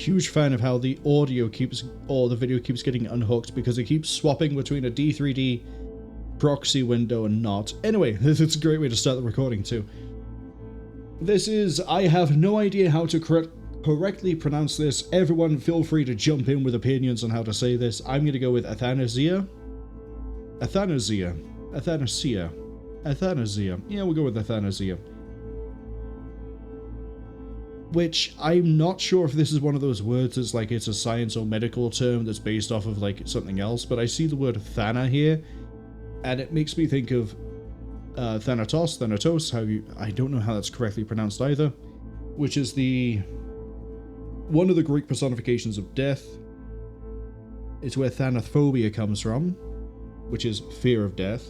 huge fan of how the audio keeps, or the video keeps getting unhooked because it keeps swapping between a D3D proxy window and not. Anyway, this is a great way to start the recording too. This is, I have no idea how to correctly pronounce this. Everyone feel free to jump in with opinions on how to say this. I'm going to go with Athanasia. Athanasia. Yeah, we'll go with Athanasia. Which, I'm not sure if this is one of those words that's like it's a science or medical term that's based off of like something else, but I see the word Thana here, and it makes me think of Thanatos, I don't know how that's correctly pronounced either, which is one of the Greek personifications of death. It's where Thanaphobia comes from, which is fear of death.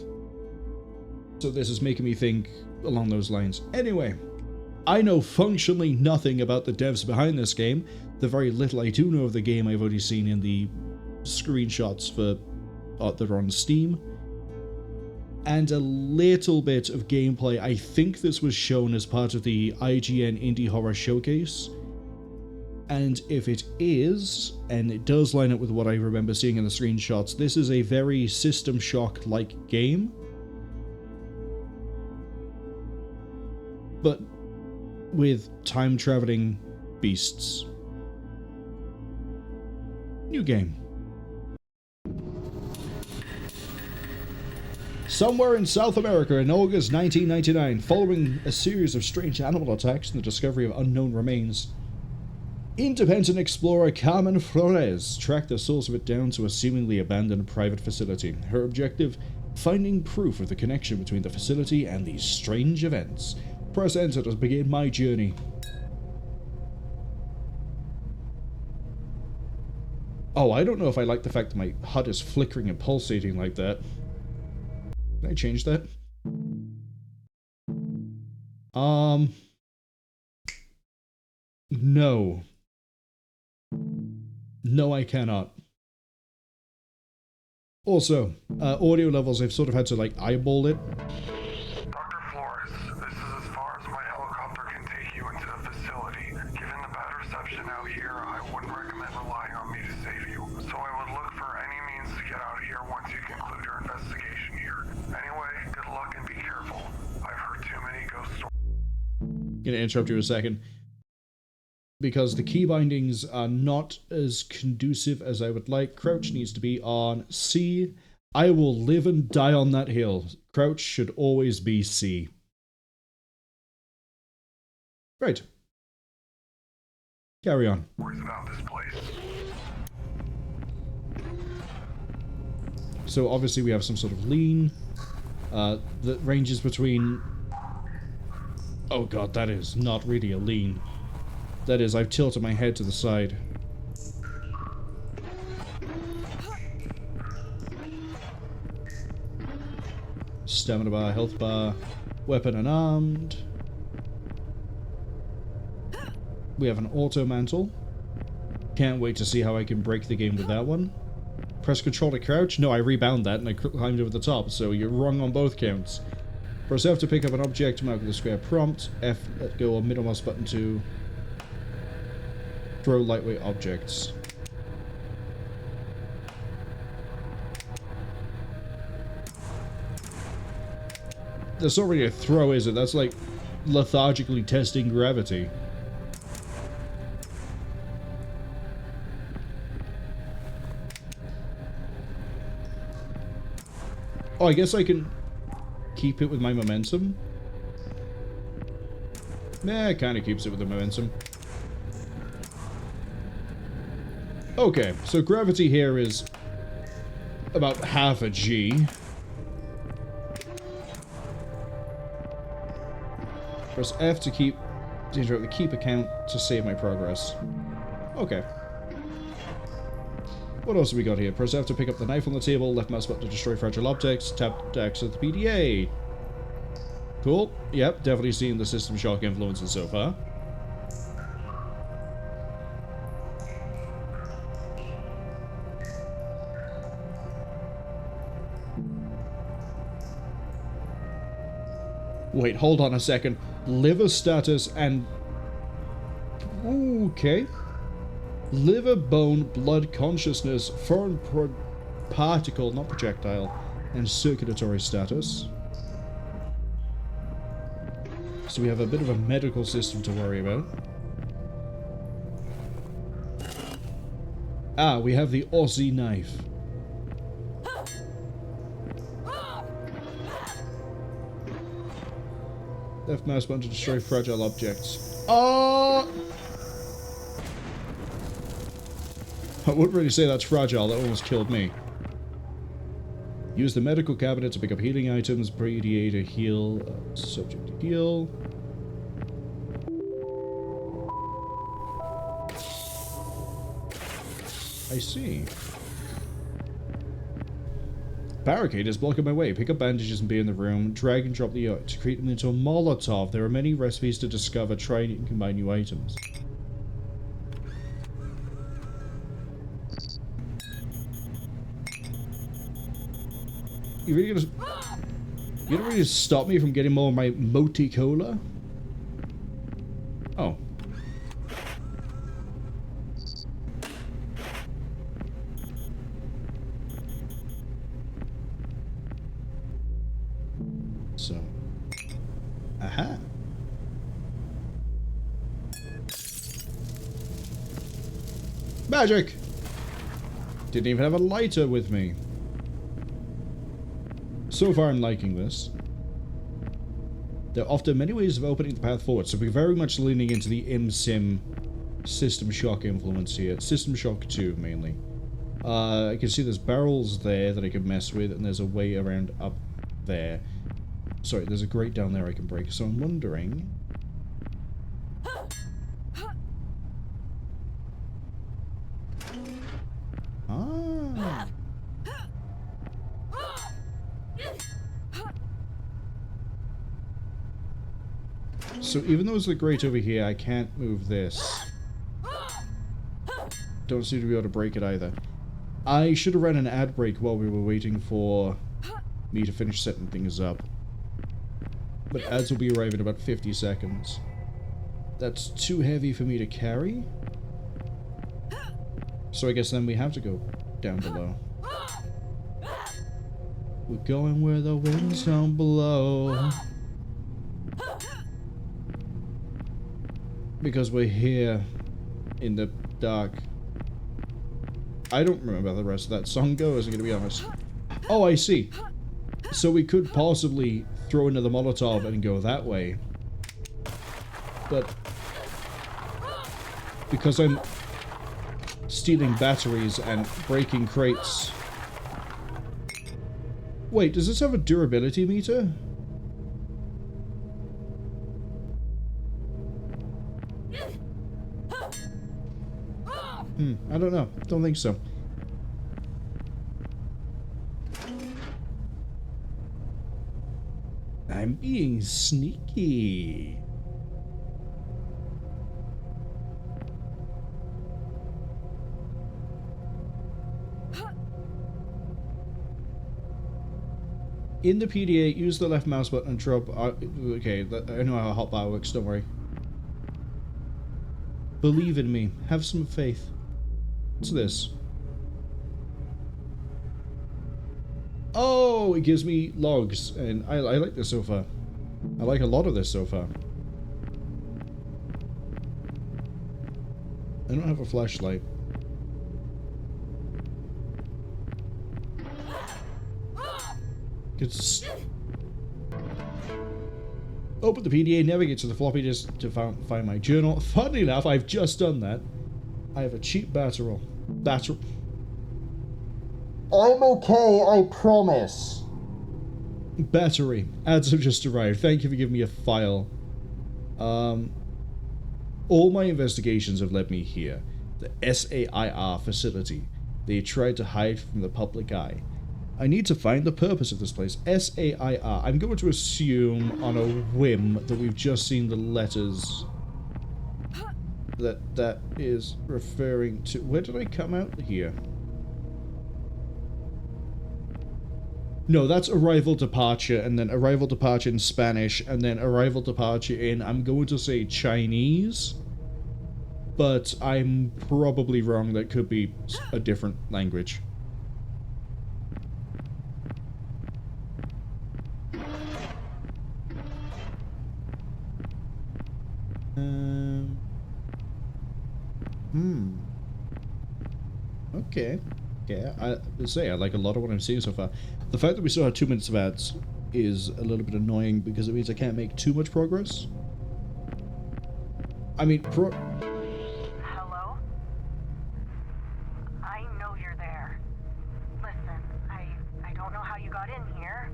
So this is making me think along those lines. Anyway, I know functionally nothing about the devs behind this game. The very little I do know of the game I've only seen in the screenshots that are on Steam. And a little bit of gameplay. I think this was shown as part of the IGN Indie Horror Showcase. And if it is, and it does line up with what I remember seeing in the screenshots, this is a very System Shock-like game. But with time-traveling beasts. New game. Somewhere in South America in August 1999, following a series of strange animal attacks and the discovery of unknown remains, independent explorer Carmen Flores tracked the source of it down to a seemingly abandoned private facility. Her objective? Finding proof of the connection between the facility and these strange events. Press enter to begin my journey. Oh, I don't know if I like the fact that my HUD is flickering and pulsating like that. Can I change that? No. No, I cannot. Also, audio levels, I've sort of had to, like, eyeball it. Dr. Flores, this is as far as my helicopter can take you into the facility. Given the bad reception out here, I wouldn't recommend relying on me to save you. So I would look for any means to get out of here once you conclude your investigation here. Anyway, good luck and be careful. I've heard too many ghost stories. I'm gonna interrupt you a second. Because the key bindings are not as conducive as I would like. Crouch needs to be on C. I will live and die on that hill. Crouch should always be C. Right. Carry on. About this place. So obviously we have some sort of lean that ranges between... Oh god, that is not really a lean. That is, I've tilted my head to the side. Stamina bar, health bar, weapon unarmed. We have an auto mantle. Can't wait to see how I can break the game with that one. Press control to crouch. No, I rebound that and I climbed over the top, so you're wrong on both counts. Press F to pick up an object, mark with a square prompt. F, let go, or middle mouse button to throw lightweight objects. That's not really a throw, is it? That's like lethargically testing gravity. Oh, I guess I can keep it with my momentum. Nah, it kind of keeps it with the momentum. Okay, so gravity here is about half a G. Press F to interrupt the keep account to save my progress. Okay. What else have we got here? Press F to pick up the knife on the table, left mouse button to destroy fragile objects, tap to access the PDA. Cool. Yep, definitely seeing the System Shock influences so far. Wait, hold on a second. Liver status and... Okay. Liver, bone, blood, consciousness, foreign particle, not projectile, and circulatory status. So we have a bit of a medical system to worry about. Ah, we have the Aussie knife. Left mouse button to destroy fragile objects. Oh! I wouldn't really say that's fragile, that almost killed me. Use the medical cabinet to pick up healing items, radiate a heal, subject to heal. I see. Barricade is blocking my way. Pick up bandages and be in the room. Drag and drop the to create them into a Molotov. There are many recipes to discover. Try and combine new items. You gonna really stop me from getting more of my Moti-Cola? Oh. So. Aha. Magic! Didn't even have a lighter with me. So far I'm liking this. There are often many ways of opening the path forward, so we're very much leaning into the ImSim System Shock influence here. System Shock 2, mainly. I can see there's barrels there that I can mess with, and there's a way around up there. Sorry, there's a grate down there I can break, so I'm wondering... Ah... So even though there's a grate over here, I can't move this. Don't seem to be able to break it either. I should have ran an ad break while we were waiting for me to finish setting things up. But ads will be arriving in about 50 seconds. That's too heavy for me to carry. So I guess then we have to go down below. We're going where the winds don't blow. Because we're here in the dark. I don't remember how the rest of that song goes, I'm gonna be honest. Oh, I see. So we could possibly throw another Molotov and go that way. But because I'm stealing batteries and breaking crates. Wait, does this have a durability meter? I don't know. Don't think so. I'm being sneaky. In the PDA, use the left mouse button and drop... okay, I know how hotbar works, don't worry. Believe in me. Have some faith. What's this? Oh, it gives me logs, and I like this so far. I like a lot of this so far. I don't have a flashlight. It's... Open the PDA, navigate to the floppy disk to find my journal. Funnily enough, I've just done that. I have a cheap battery. I'm okay, I promise. Battery. Ads have just arrived. Thank you for giving me a file. All my investigations have led me here. The SAIR facility. They tried to hide from the public eye. I need to find the purpose of this place. SAIR. I'm going to assume on a whim that we've just seen the letters that is referring to... Where did I come out here? No, that's arrival departure, and then arrival departure in Spanish, and then arrival departure in, I'm going to say, Chinese. but I'm probably wrong. That could be a different language. Okay. Yeah, I say I like a lot of what I'm seeing so far. The fact that we still have 2 minutes of ads is a little bit annoying because it means I can't make too much progress. I mean, Hello? I know you're there. Listen, I don't know how you got in here,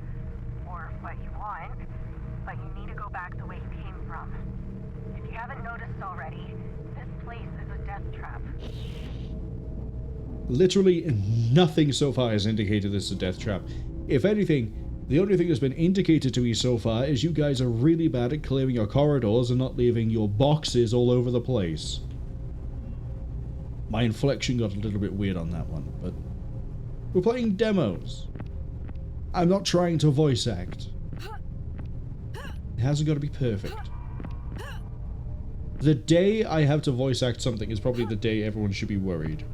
or what you want, but you need to go back the way you came from. If you haven't noticed already, this place is a death trap. Literally nothing so far has indicated this is a death trap. If anything, the only thing that's been indicated to me so far is you guys are really bad at clearing your corridors and not leaving your boxes all over the place. My inflection got a little bit weird on that one, but we're playing demos. I'm not trying to voice act. It hasn't got to be perfect. The day I have to voice act something is probably the day everyone should be worried.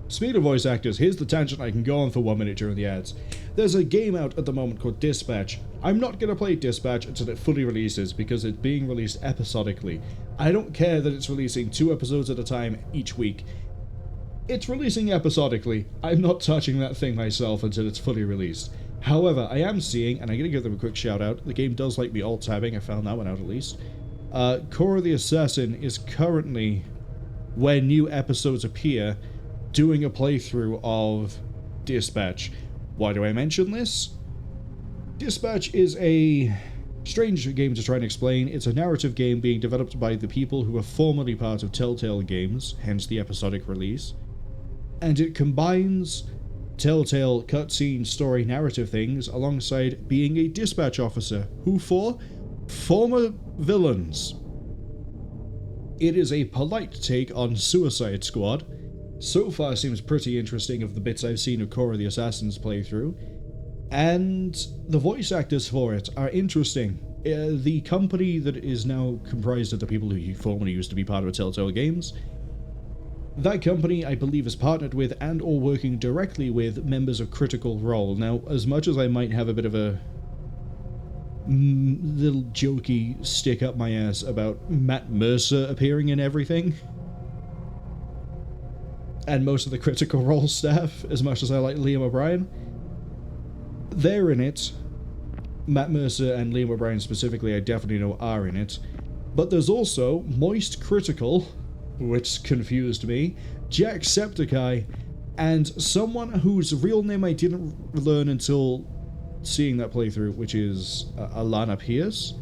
Speaking of voice actors, here's the tangent I can go on for 1 minute during the ads. There's a game out at the moment called Dispatch. I'm not going to play Dispatch until it fully releases because it's being released episodically. I don't care that it's releasing 2 episodes at a time each week. It's releasing episodically. I'm not touching that thing myself until it's fully released. However, I am seeing, and I'm going to give them a quick shout out, the game does like me alt-tabbing, I found that one out at least. Cora the Assassin is currently, when new episodes appear, doing a playthrough of Dispatch. Why do I mention this? Dispatch is a strange game to try and explain. It's a narrative game being developed by the people who were formerly part of Telltale Games, hence the episodic release. And it combines Telltale cutscene story narrative things alongside being a dispatch officer. Who for? Former villains. It is a polite take on Suicide Squad. So far seems pretty interesting of the bits I've seen of Cora the Assassin's playthrough. And the voice actors for it are interesting. The company that is now comprised of the people who formerly used to be part of Telltale Games, that company, I believe, is partnered with and or working directly with members of Critical Role. Now, as much as I might have a bit of a little jokey stick up my ass about Matt Mercer appearing in everything, and most of the Critical Role staff, as much as I like Liam O'Brien, they're in it. Matt Mercer and Liam O'Brien specifically, I definitely know are in it. But there's also Moist Critical, which confused me, Jacksepticeye, and someone whose real name I didn't learn until seeing that playthrough, which is Alana Pierce.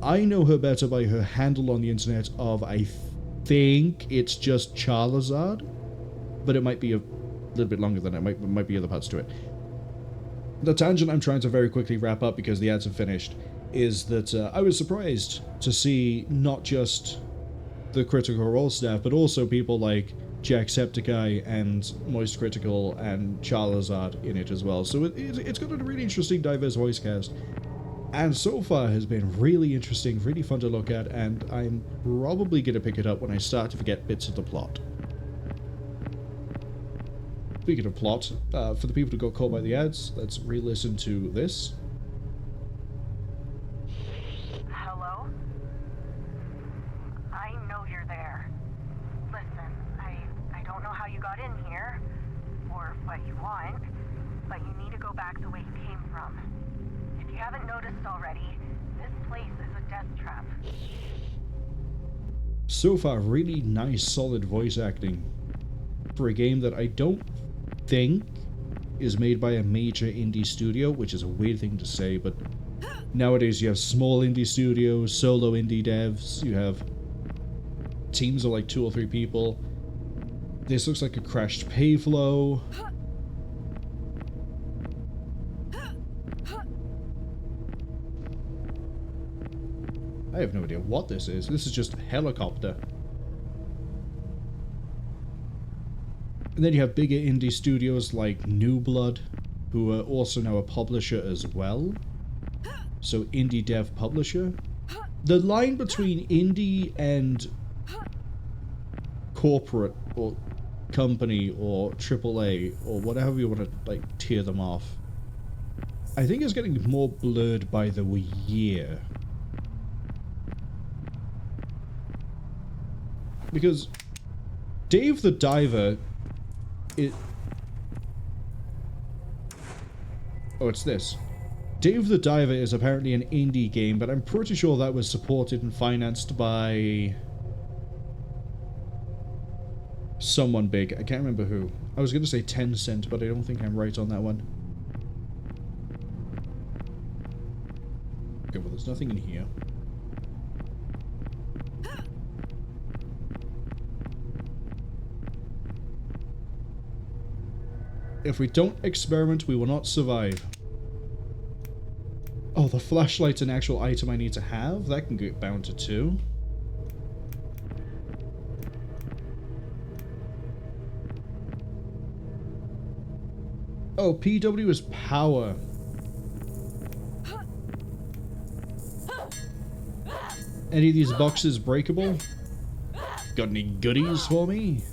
I know her better by her handle on the internet of, I think it's just Charizard, but it might be a little bit longer than that. Might be other parts to it. The tangent I'm trying to very quickly wrap up because the ads have finished is that I was surprised to see not just the Critical Role staff, but also people like Jacksepticeye and Moist Critical and Charizard in it as well. So it's got a really interesting, diverse voice cast. And so far has been really interesting, really fun to look at, and I'm probably going to pick it up when I start to forget bits of the plot. Speaking of plot, for the people who got caught by the ads, let's re-listen to this. Hello? I know you're there. Listen, I don't know how you got in here, or what you want, but you need to go back the way you came from. If you haven't noticed already, this place is a death trap. So far, really nice, solid voice acting for a game that I don't think is made by a major indie studio, which is a weird thing to say, but nowadays you have small indie studios, solo indie devs, you have teams of like 2 or 3 people. This looks like a crashed payflow. I have no idea what this is. This is just a helicopter. And then you have bigger indie studios like New Blood, who are also now a publisher as well. So indie dev publisher. The line between indie and corporate or company or AAA or whatever you want to like tear them off, I think is getting more blurred by the year. Because Dave the Diver, oh, it's this. Dave the Diver is apparently an indie game, but I'm pretty sure that was supported and financed by someone big. I can't remember who. I was going to say Tencent, but I don't think I'm right on that one. Okay, well, there's nothing in here. If we don't experiment, we will not survive. Oh, the flashlight's an actual item I need to have? That can get bound to 2. Oh, PW is power. Any of these boxes breakable? Got any goodies for me?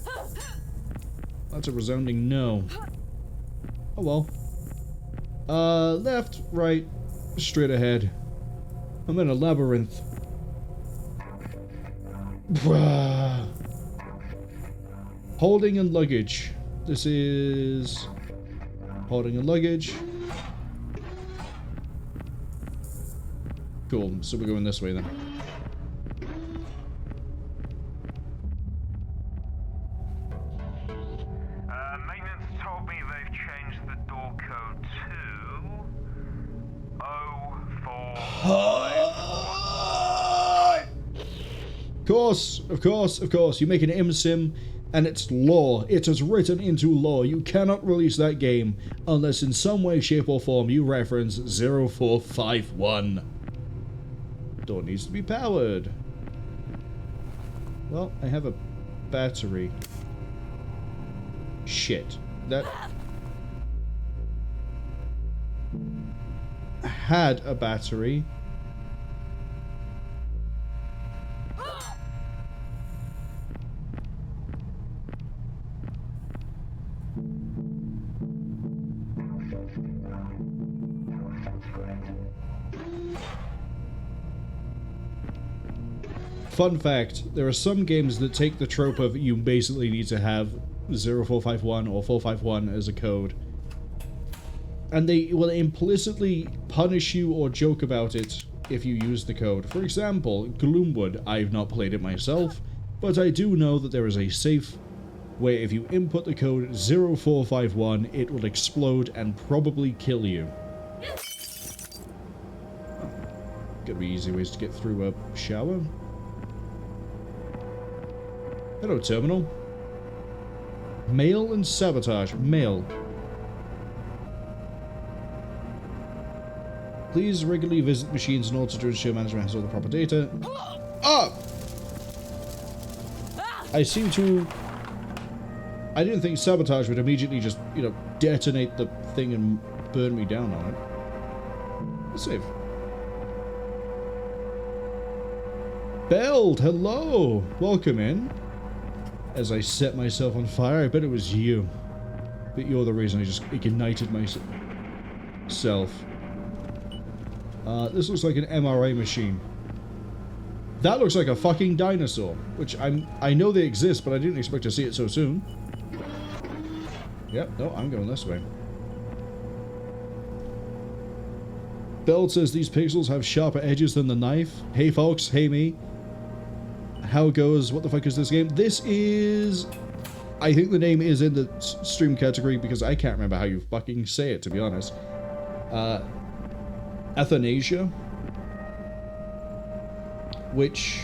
That's a resounding no. Oh well. Left, right, straight ahead. I'm in a labyrinth. Holding and luggage. This is holding and luggage. Cool, so we're going this way then. Maintenance told me they've changed the door code to 045. Of course. You make an ImSim, and it's law. It is written into law. You cannot release that game unless in some way, shape, or form you reference 0451. Door needs to be powered. Well, I have a battery. Shit. That had a battery. Fun fact, there are some games that take the trope of you basically need to have 0451 or 451 as a code, and they will implicitly punish you or joke about it if you use the code. For example, Gloomwood. I've not played it myself, but I do know that there is a safe way if you input the code 0451, it will explode and probably kill you. Gotta be easy ways to get through a shower. Hello, terminal. Mail and sabotage. Mail. Please regularly visit machines in order to ensure management has all the proper data. Ah! I seem to... I didn't think sabotage would immediately just, you know, detonate the thing and burn me down on it. Let's save. Beld, hello! Welcome in. As I set myself on fire, I bet it was you. But you're the reason I just ignited myself. This looks like an MRI machine. That looks like a fucking dinosaur, which I know they exist, but I didn't expect to see it so soon. Yep, no, I'm going this way. Bell says these pixels have sharper edges than the knife. Hey folks, hey me. How goes? What the fuck is this game? This is... I think the name is in the stream category because I can't remember how you fucking say it, to be honest. Athanasia, which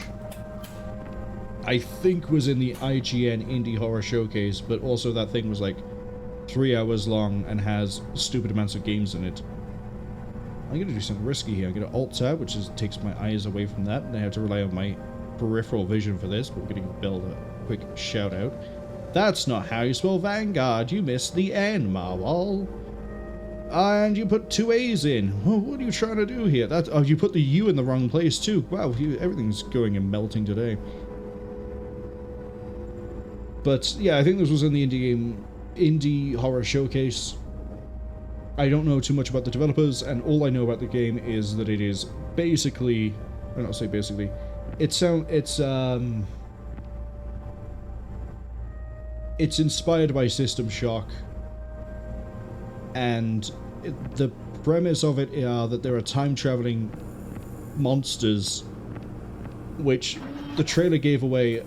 I think was in the IGN Indie Horror Showcase, but also that thing was like 3 hours long and has stupid amounts of games in it. I'm gonna do something risky here. I'm gonna Alt-Tab, which takes my eyes away from that, and I have to rely on my peripheral vision for this, but we're gonna build a quick shout out. That's not how you spell Vanguard. You missed the N, Marwol. And you put 2 A's in. Oh, what are you trying to do here? Oh, you put the U in the wrong place too. Wow, everything's going and melting today. But yeah, I think this was in the indie horror showcase. I don't know too much about the developers, and all I know about the game is that it is basically, I don't say basically, it's inspired by System Shock, and the premise of it are that there are time-traveling monsters, which the trailer gave away.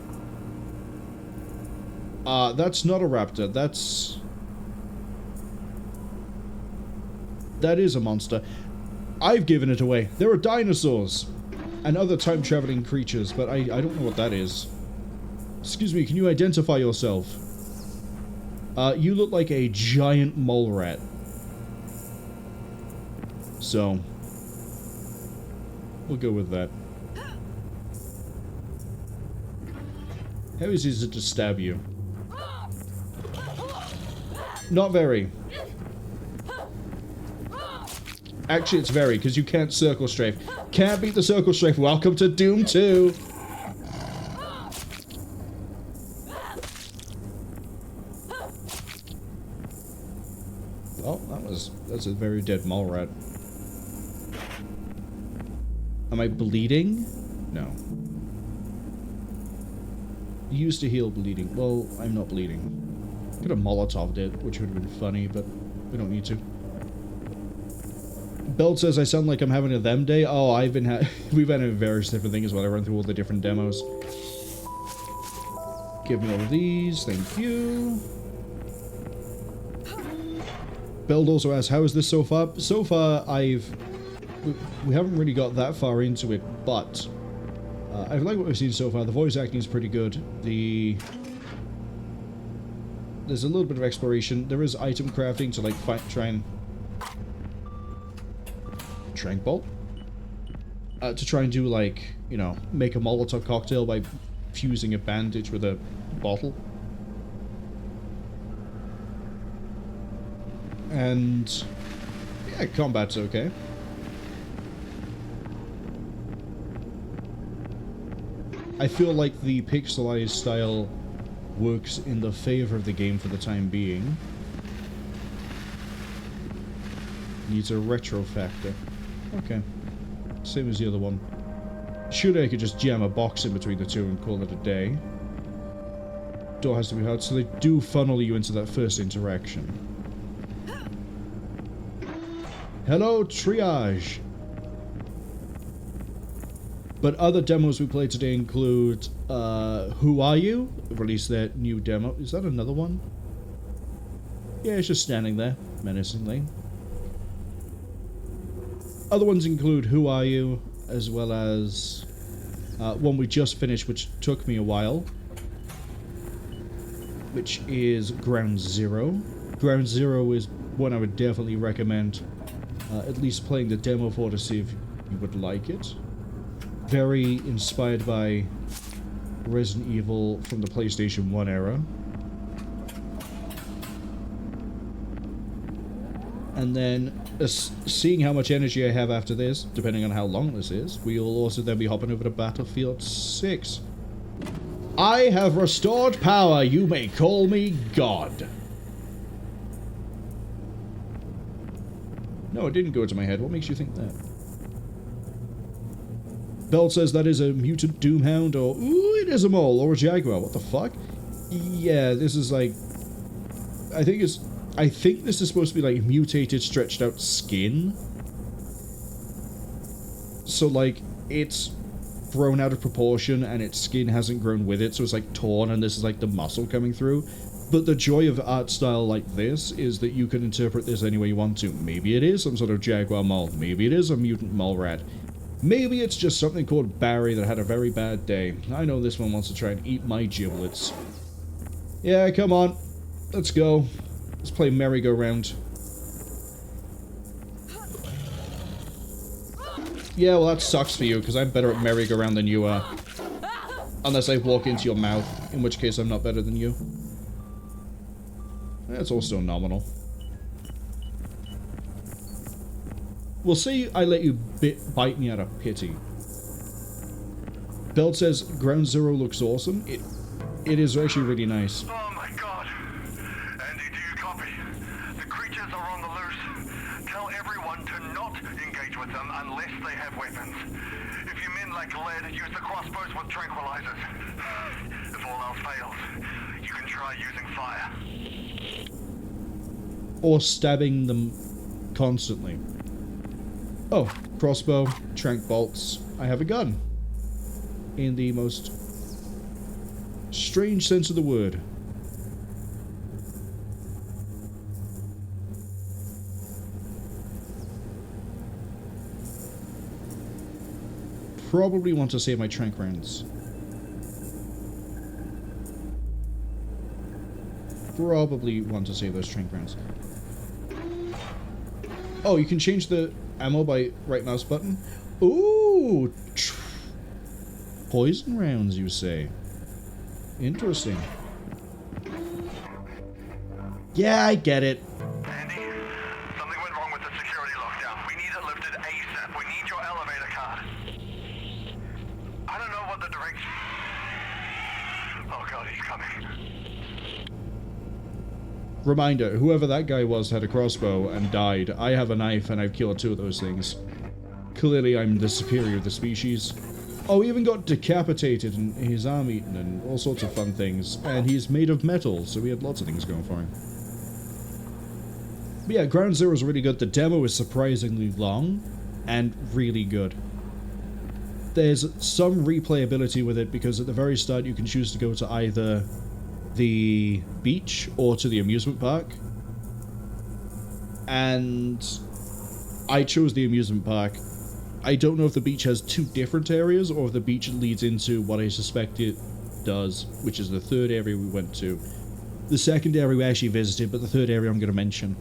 That's not a raptor, that is a monster. I've given it away. There are dinosaurs and other time-traveling creatures, but I don't know what that is. Excuse me, can you identify yourself? You look like a giant mole rat. So, we'll go with that. How easy is it to stab you? Not very. Actually, it's very, because you can't circle strafe. Can't beat the circle strafe. Welcome to Doom 2. Oh, that's a very dead mole rat. Am I bleeding? No. Used to heal bleeding. Well, I'm not bleeding. Could have Molotov'd it, which would have been funny, but we don't need to. Belt says I sound like I'm having a them day. Oh, we've been having various different things while I run through all the different demos. Give me all of these, thank you. Belt also asks, how is this so far? So far, we haven't really got that far into it, but I like what we've seen so far. The voice acting is pretty good. There's a little bit of exploration. There is item crafting to like try and trank bolt. To try and do like, you know, make a Molotov cocktail by fusing a bandage with a bottle. And yeah, combat's okay. I feel like the pixelized style works in the favor of the game for the time being. Needs a retro factor. Okay. Same as the other one. Surely I could just jam a box in between the two and call it a day. Door has to be hard, so they do funnel you into that first interaction. Hello, Triage! But other demos we played today include, Who Are You? Released their new demo. Is that another one? Yeah, it's just standing there, menacingly. Other ones include Who Are You, as well as one we just finished, which took me a while, which is Ground Zero. Ground Zero is one I would definitely recommend at least playing the demo for to see if you would like it. Very inspired by Resident Evil from the PlayStation 1 era. And then, seeing how much energy I have after this, depending on how long this is, we will also then be hopping over to Battlefield 6. I have restored power, you may call me God. No, it didn't go into my head. What makes you think that? Bell says that is a mutant Doomhound, or ooh, it is a mole, or a jaguar. What the fuck? Yeah, this is like, I think this is supposed to be like mutated, stretched out skin. So like, it's grown out of proportion and its skin hasn't grown with it, so it's like torn, and this is like the muscle coming through. But the joy of art style like this is that you can interpret this any way you want to. Maybe it is some sort of jaguar mole. Maybe it is a mutant mole rat. Maybe it's just something called Barry that had a very bad day. I know this one wants to try and eat my giblets. Yeah, come on. Let's go. Let's play merry-go-round. Yeah, well that sucks for you, because I'm better at merry-go-round than you are. Unless I walk into your mouth, in which case I'm not better than you. That's also nominal. We'll say I let you bite me out of pity. Belt says Ground Zero looks awesome. It is actually really nice. Oh my god. Andy, do you copy? The creatures are on the loose. Tell everyone to not engage with them unless they have weapons. If you men lack lead, use the crossbows with tranquilizers. If all else fails, you can try using fire. Or stabbing them constantly. Oh, crossbow, tranq bolts. I have a gun. In the most strange sense of the word. Probably want to save my tranq rounds. Probably want to save those tranq rounds. Oh, you can change the ammo by right mouse button? Ooh! Poison rounds, you say? Interesting. Yeah, I get it. Andy, something went wrong with the security lockdown. We need it lifted ASAP. We need your elevator card. I don't know what the direction... Oh god, he's coming. Reminder, whoever that guy was had a crossbow and died. I have a knife and I've killed 2 of those things. Clearly I'm the superior of the species. Oh, he even got decapitated and his arm eaten and all sorts of fun things. And he's made of metal, so he had lots of things going for him. But yeah, Ground Zero is really good. The demo is surprisingly long and really good. There's some replayability with it because at the very start you can choose to go to either the beach or to the amusement park. And I chose the amusement park. I don't know if the beach has 2 different areas or if the beach leads into what I suspect it does, which is the 3rd area we went to. The 2nd area we actually visited, but the 3rd area I'm going to mention.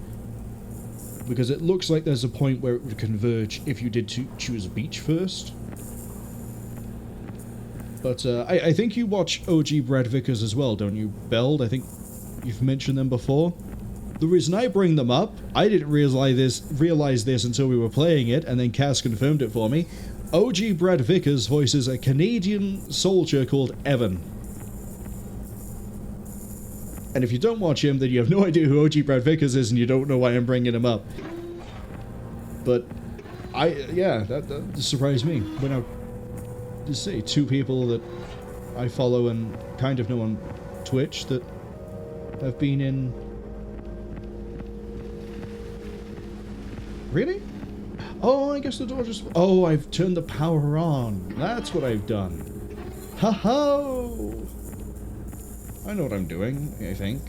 Because it looks like there's a point where it would converge if you did choose beach first. But I think you watch OG Brad Vickers as well, don't you, Beld? I think you've mentioned them before. The reason I bring them up, I didn't realize this until we were playing it, and then Cass confirmed it for me. OG Brad Vickers voices a Canadian soldier called Evan. And if you don't watch him, then you have no idea who OG Brad Vickers is, and you don't know why I'm bringing him up. But, yeah, that surprised me. When I just say 2 people that I follow and kind of know on Twitch that have been in... Really? Oh, I guess the door just... Oh, I've turned the power on. That's what I've done. Ha-ho! I know what I'm doing, I think.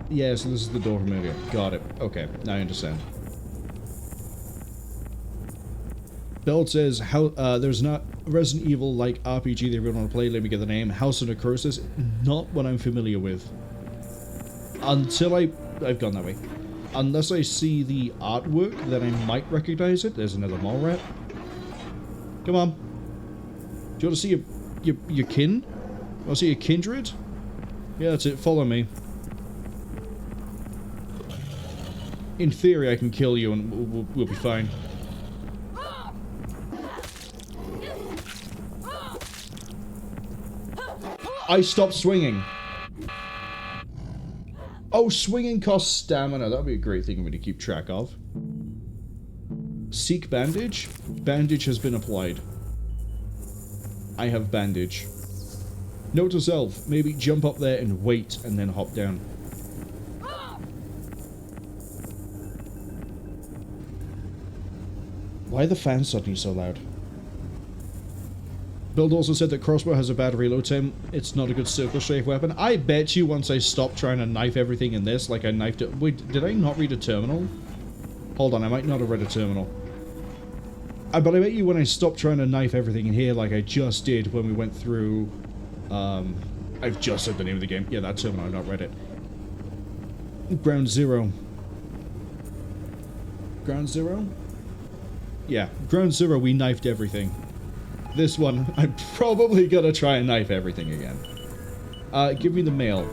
Yeah, so this is the door from earlier. Got it. Okay, now I understand. Belt says, there's not Resident Evil-like RPG they really want to play. Let me get the name. House of Necrosis. Not what I'm familiar with. Until I've gone that way. Unless I see the artwork, then I might recognize it. There's another mole rat. Come on. Do you want to see your kin? Want to see your kindred? Yeah, that's it. Follow me. In theory, I can kill you and we'll be fine. I stopped swinging. Oh, swinging costs stamina. That would be a great thing for me to keep track of. Seek bandage. Bandage has been applied. I have bandage. Note to self, maybe jump up there and wait and then hop down. Why are the fans suddenly so loud? Build also said that crossbow has a bad reload time. It's not a good circle strafe weapon. I bet you once I stop trying to knife everything in this, like I knifed it... Wait, did I not read a terminal? Hold on, I might not have read a terminal. But I bet you when I stop trying to knife everything in here, like I just did when we went through... I've just said the name of the game. Yeah, that terminal, I've not read it. Ground Zero. Ground Zero? Yeah, Ground Zero, we knifed everything. This one, I'm probably gonna try and knife everything again. Give me the mail.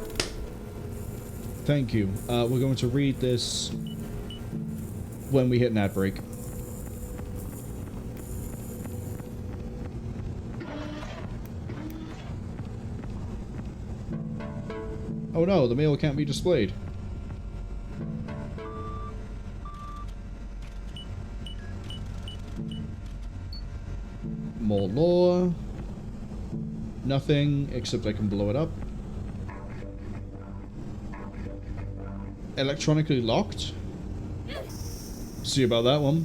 Thank you. We're going to read this. when we hit an ad break. Oh no, the mail can't be displayed. More lore. Nothing, except I can blow it up. Electronically locked? See about that one.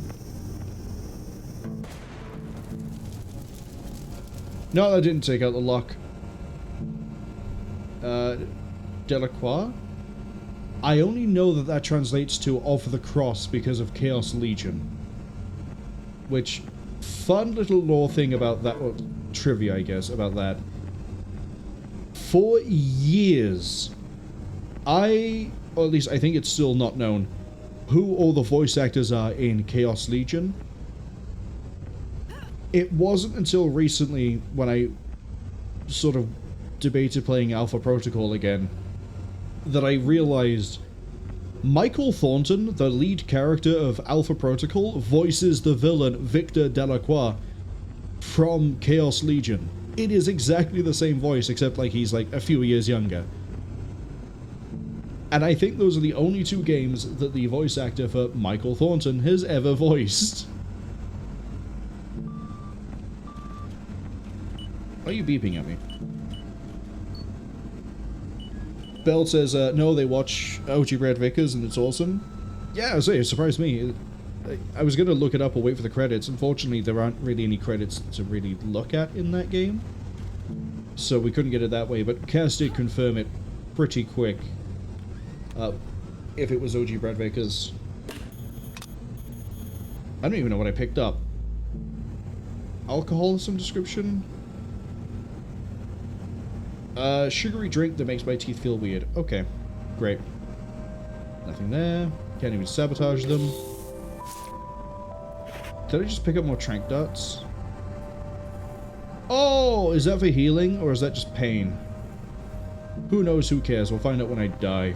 No, that didn't take out the lock. Delacroix? I only know that that translates to of the cross because of Chaos Legion. Which, fun little lore thing about that, or trivia I guess, about that. For years, or at least I think it's still not known, who all the voice actors are in Chaos Legion. It wasn't until recently when I sort of debated playing Alpha Protocol again that I realized Michael Thornton, the lead character of Alpha Protocol, voices the villain Victor Delacroix from Chaos Legion. It is exactly the same voice, except like he's like a few years younger. And I think those are the only two games that the voice actor for Michael Thornton has ever voiced. Why are you beeping at me? Bell says, no, they watch OG Brad Vickers and it's awesome. Yeah, I say, it surprised me. I was going to look it up or wait for the credits. Unfortunately, there aren't really any credits to really look at in that game. So we couldn't get it that way, but Cass did confirm it pretty quick. If it was OG Brad Vickers. I don't even know what I picked up. Alcoholism description? Sugary drink that makes my teeth feel weird. Okay, great. Nothing there. Can't even sabotage them. Did I just pick up more trank dots? Oh, is that for healing or is that just pain? Who knows, who cares? We'll find out when I die.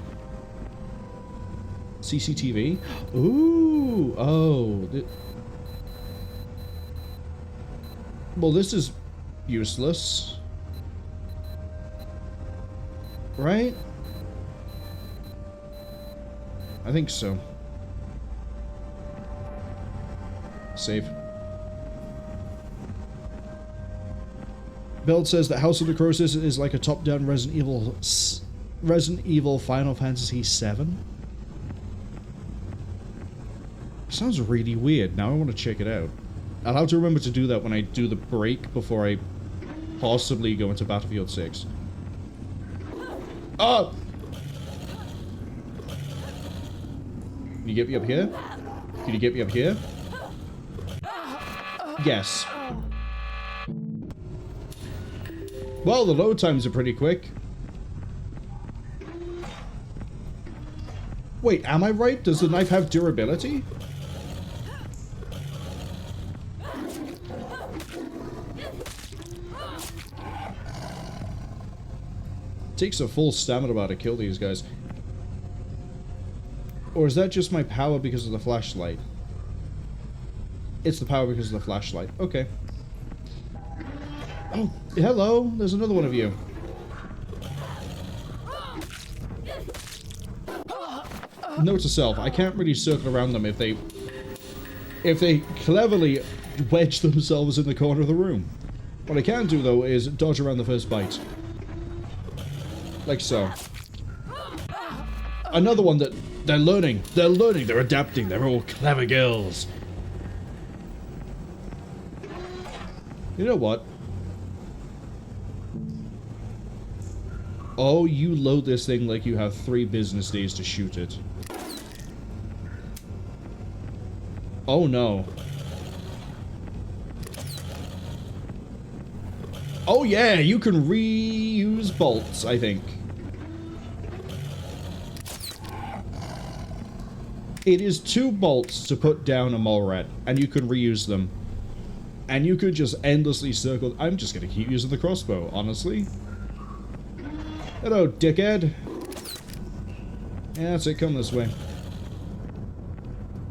CCTV? Ooh, oh. Well, this is useless. Right? I think so. Save. Belt says that House of Necrosis is like a top-down Resident Evil Final Fantasy VII. Sounds really weird. Now I want to check it out. I'll have to remember to do that when I do the break before I possibly go into Battlefield 6. Oh! Can you get me up here? Can you get me up here? Yes. Well, the load times are pretty quick. Wait, am I right? Does the knife have durability? Takes a full stamina bar to kill these guys. Or is that just my power because of the flashlight? It's the power because of the flashlight. Okay. Oh, hello. There's another one of you. Note to self, I can't really circle around them if they cleverly wedge themselves in the corner of the room. What I can do, though, is dodge around the first bite. Like so. Another one that they're learning, they're adapting, they're all clever girls. You know what? Oh, you load this thing like you have 3 business days to shoot it. Oh no. Oh yeah, you can reuse bolts, I think. It is 2 bolts to put down a mole rat, and you can reuse them. And you could just endlessly circle. I'm just gonna keep using the crossbow, honestly. Hello, dickhead. Yeah, that's it, come this way.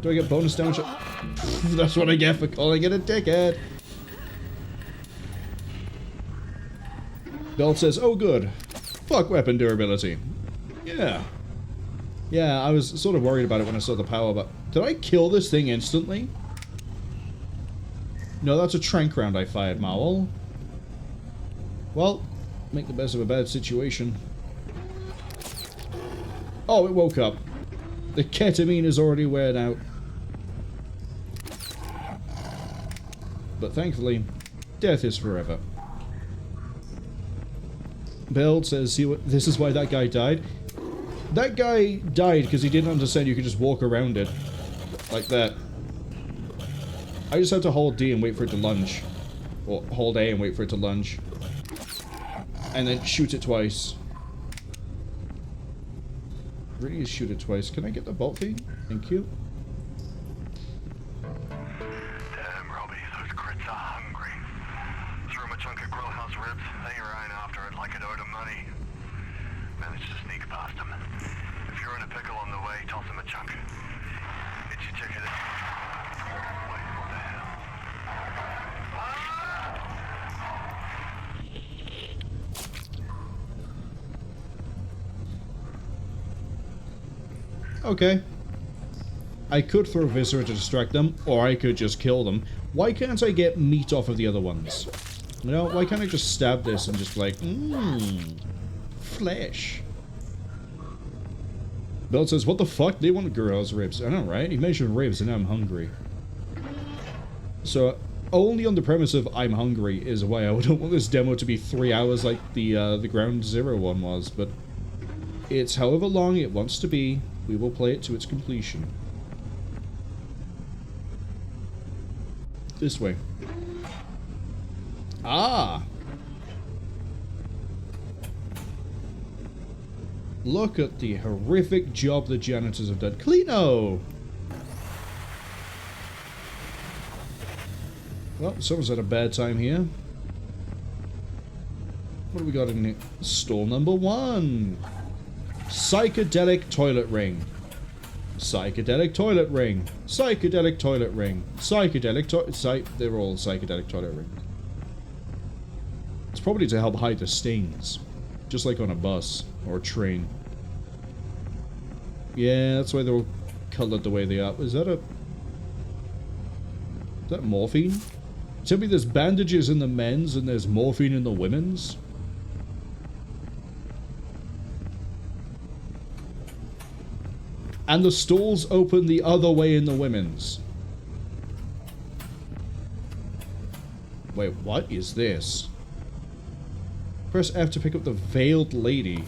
Do I get bonus damage? That's what I get for calling it a dickhead. Belt says, oh good. Fuck weapon durability. Yeah. Yeah, I was sort of worried about it when I saw the power, but... Did I kill this thing instantly? No, that's a trank round I fired, Marwol. Well, make the best of a bad situation. Oh, it woke up. The ketamine is already weared out. But thankfully, death is forever. Belt says, see what, this is why that guy died. That guy died because he didn't understand you could just walk around it. Like that. I just had to hold D and wait for it to lunge. Or hold A and wait for it to lunge. And then shoot it twice. Really is shoot it twice. Can I get the bolt thing? Thank you. Damn, Robbie, those crits are hungry. Threw him a chunk of grill house ribs. They ran after it like it owed him money. Managed to sneak past him. If you're in a pickle on the way, toss him a chunk. Get your ticket. Wait, what the hell? Okay. I could throw Viscera to distract them, or I could just kill them. Why can't I get meat off of the other ones? You know, why can't I just stab this and just be like, flesh. Belt says, what the fuck? They want girls' ribs. I know, right? He mentioned ribs and now I'm hungry. So, only on the premise of I'm hungry is why I don't want this demo to be 3 hours like the Ground Zero one was, but it's however long it wants to be. We will play it to its completion. This way. Ah! Look at the horrific job the janitors have done. Cleano! Well, someone's had a bad time here. What do we got in here? Stall number 1! Psychedelic toilet ring. Psychedelic toilet ring. Psychedelic toilet ring. Psychedelic toilet... They're all psychedelic toilet rings. It's probably to help hide the stains. Just like on a bus. Or a train. Yeah, that's why they're all colored the way they are. Is that a... Is that morphine? Tell me there's bandages in the men's and there's morphine in the women's? And the stalls open the other way in the women's. Wait, what is this? Press F to pick up the veiled lady.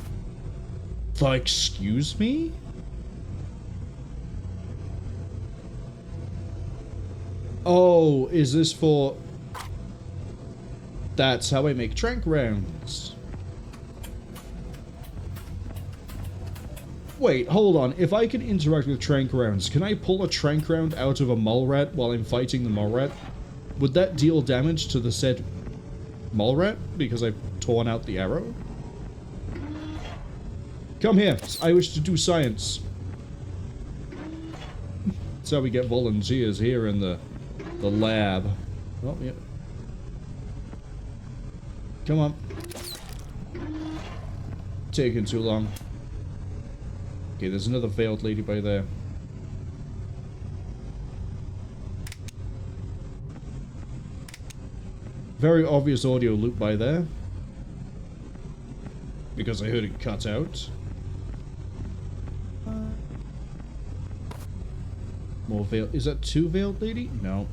Excuse me? Oh, is this for... That's how I make trank rounds. Wait, hold on. If I can interact with trank rounds, can I pull a trank round out of a mole rat while I'm fighting the mole rat? Would that deal damage to the said mole rat because I've torn out the arrow? Come here. I wish to do science. That's how we get volunteers here in the lab. Oh, yeah. Come on. Taking too long. Okay, there's another veiled lady by there. Very obvious audio loop by there. Because I heard it cut out. More veiled. Is that 2 veiled lady? No.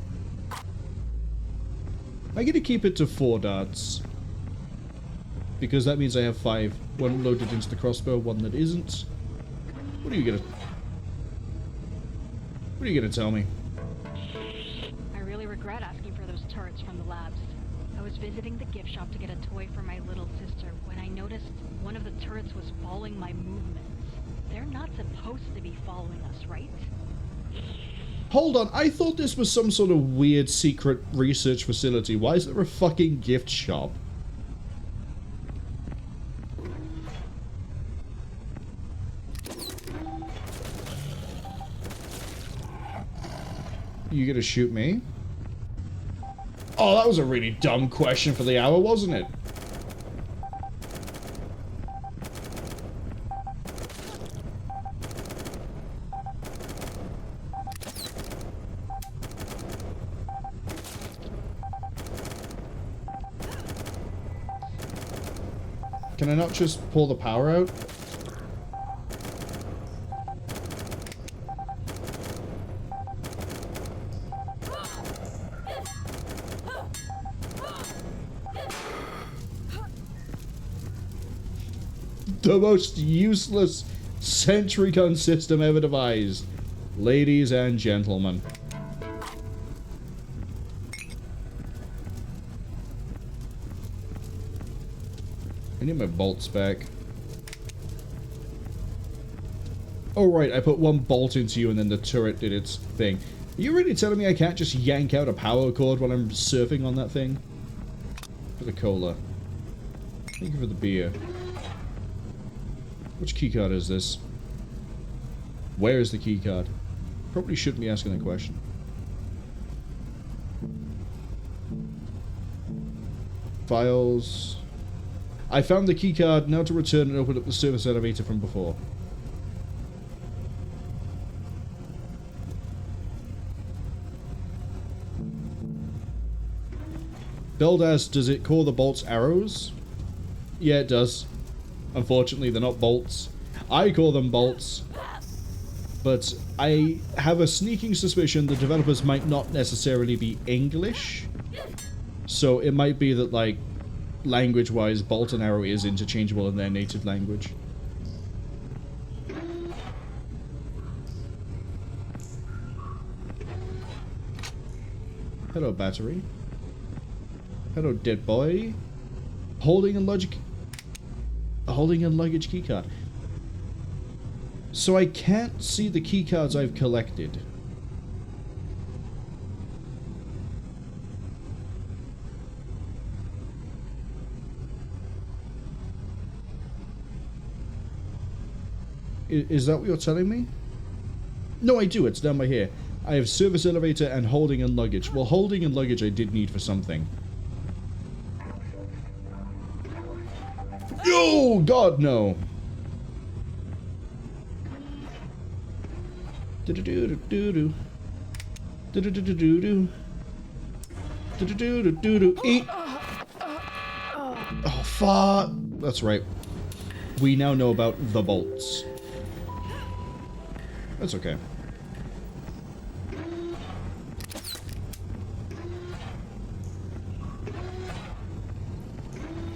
I get to keep it to 4 darts. Because that means I have 5. 1 loaded into the crossbow, 1 that isn't. What are you gonna tell me? I really regret asking for those turrets from the labs. I was visiting the gift shop to get a toy for my little sister when I noticed one of the turrets was following my movements. They're not supposed to be following us, right? Hold on, I thought this was some sort of weird secret research facility. Why is there a fucking gift shop? You gonna shoot me? Oh, that was a really dumb question for the hour, wasn't it? Can I not just pull the power out? The most useless sentry gun system ever devised, ladies and gentlemen. I need my bolts back. Oh right, I put one bolt into you and then the turret did its thing. Are you really telling me I can't just yank out a power cord while I'm surfing on that thing? For the cola. Thank you for the beer. Which keycard is this? Where is the keycard? Probably shouldn't be asking that question. Files. I found the keycard, now to return and open up the service elevator from before. Build as, does it call the bolts arrows? Yeah, it does. Unfortunately, they're not bolts. I call them bolts. But I have a sneaking suspicion the developers might not necessarily be English. So it might be that, like, language-wise, bolt and arrow is interchangeable in their native language. Hello, battery. Hello, dead boy. Holding and luggage keycard. So I can't see the keycards I've collected. Is that what you're telling me? No, I do. It's down by here. I have service elevator and holding and luggage. Well, holding and luggage I did need for something. Oh, God, no. Do-do-do-do-do-do. Do-do-do-do-do-do. Do-do-do-do-do-do. Eat. Oh, fuck. That's right. We now know about the bolts. That's okay.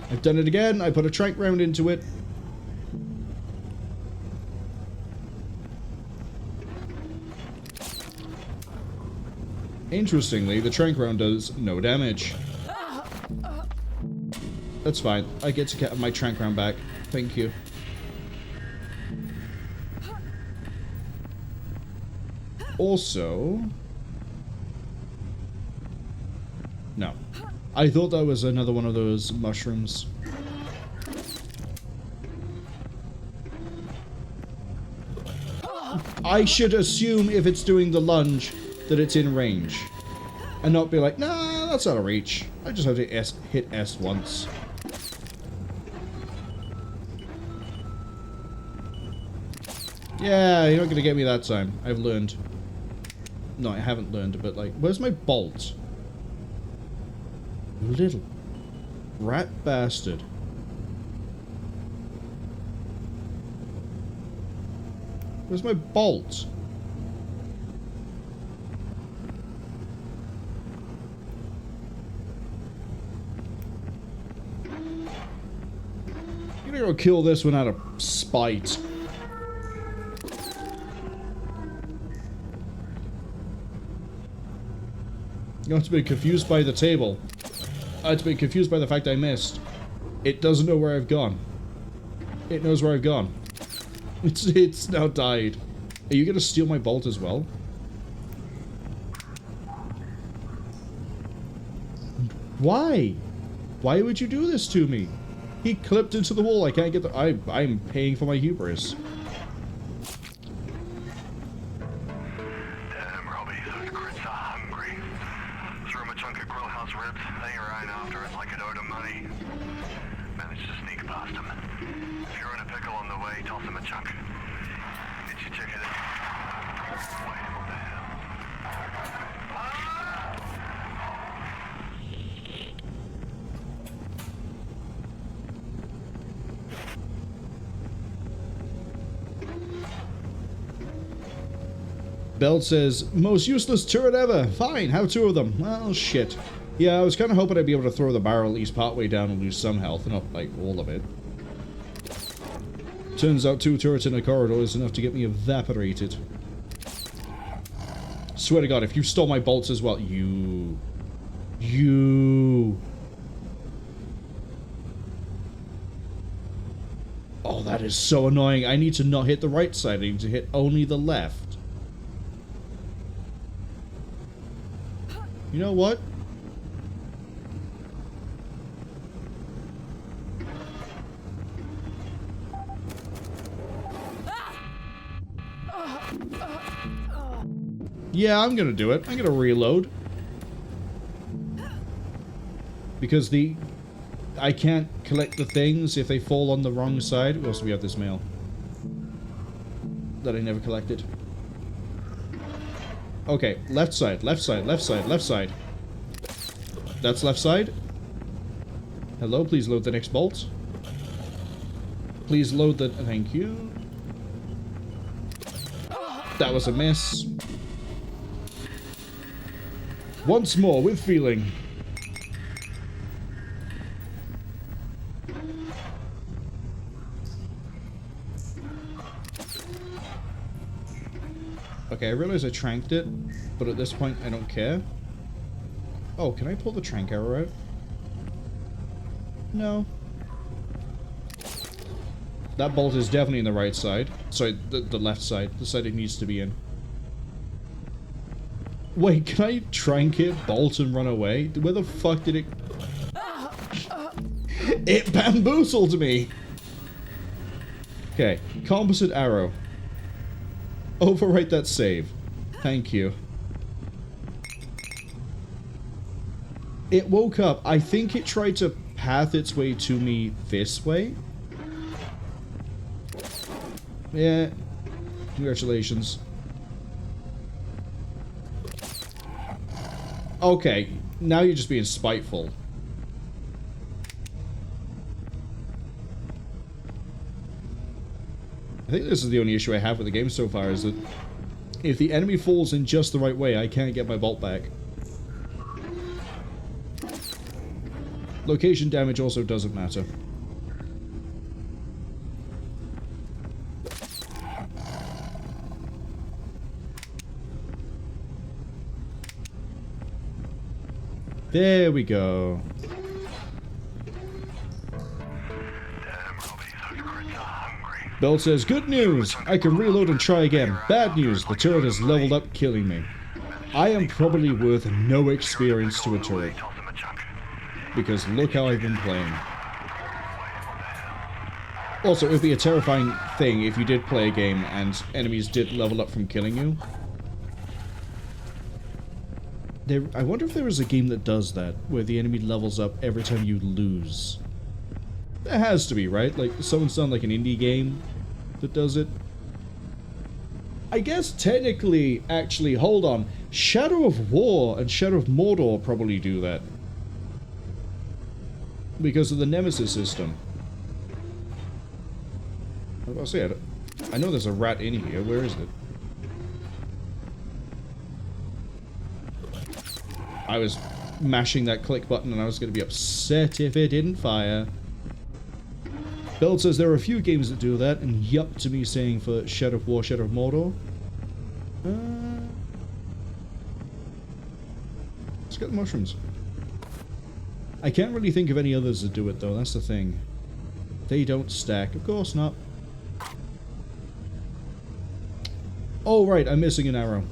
I've done it again. I put a trank round into it. Interestingly, the trank round does no damage. That's fine. I get to get my trank round back. Thank you. Also... No. I thought that was another one of those mushrooms. I should assume if it's doing the lunge that it's in range. And not be like, nah, that's out of reach. I just have to hit S once. Yeah, you're not gonna get me that time. I've learned. No, I haven't learned, but like, where's my bolt? Little rat bastard. Where's my bolt? I'm gonna go kill this one out of spite. You have to be confused by the table. I have to be confused by the fact I missed. It doesn't know where I've gone. It knows where I've gone. It's now died. Are you gonna steal my bolt as well? Why? Why would you do this to me? He clipped into the wall. I can't get the... I'm paying for my hubris. Damn, Robbie, those crits are chunk of grill house ribs. They ain't right after it like it owed him money. Managed to sneak past him. If you're in a pickle on the way, toss him a chunk. Did you check it out? Wait, what the hell? Belt says, most useless turret ever. Fine, have 2 of them. Well, shit. Yeah, I was kind of hoping I'd be able to throw the barrel at least partway down and lose some health, not like all of it. Turns out 2 turrets in a corridor is enough to get me evaporated. Swear to God, if you stole my bolts as well, you... Oh, that is so annoying. I need to not hit the right side. I need to hit only the left. You know what? Yeah, I'm gonna do it. I'm gonna reload. Because I can't collect the things if they fall on the wrong side. Also, we have this mail that I never collected. Okay, left side, left side, left side, left side. That's left side. Hello, please load the next bolt. Please load the... Thank you. That was a miss. Once more, with feeling. Okay, I realize I tranked it, but at this point I don't care. Oh, can I pull the trank arrow out? No. That bolt is definitely in the right side. Sorry, the left side. The side it needs to be in. Wait, can I trank it, bolt, and run away? Where the fuck did it... It bamboozled me! Okay, composite arrow. Overwrite that save. Thank you. It woke up. I think it tried to path its way to me this way. Yeah. Congratulations. Okay. Now you're just being spiteful. I think this is the only issue I have with the game so far, is that if the enemy falls in just the right way, I can't get my bolt back. Location damage also doesn't matter. There we go. Bell says, good news! I can reload and try again. Bad news, the turret has leveled up, killing me. I am probably worth no experience to a turret. Because look how I've been playing. Also, it would be a terrifying thing if you did play a game and enemies did level up from killing you. I wonder if there is a game that does that, where the enemy levels up every time you lose. There has to be, right? Like, someone's done like an indie game that does it. I guess technically, actually, hold on. Shadow of War and Shadow of Mordor probably do that. Because of the Nemesis system. I'll say it. I know there's a rat in here. Where is it? I was mashing that click button and I was going to be upset if it didn't fire. Bill says there are a few games that do that, and yup to me saying for Shadow of War, Shadow of Mordor. Let's get the mushrooms. I can't really think of any others that do it though, that's the thing. They don't stack. Of course not. Oh right, I'm missing an arrow.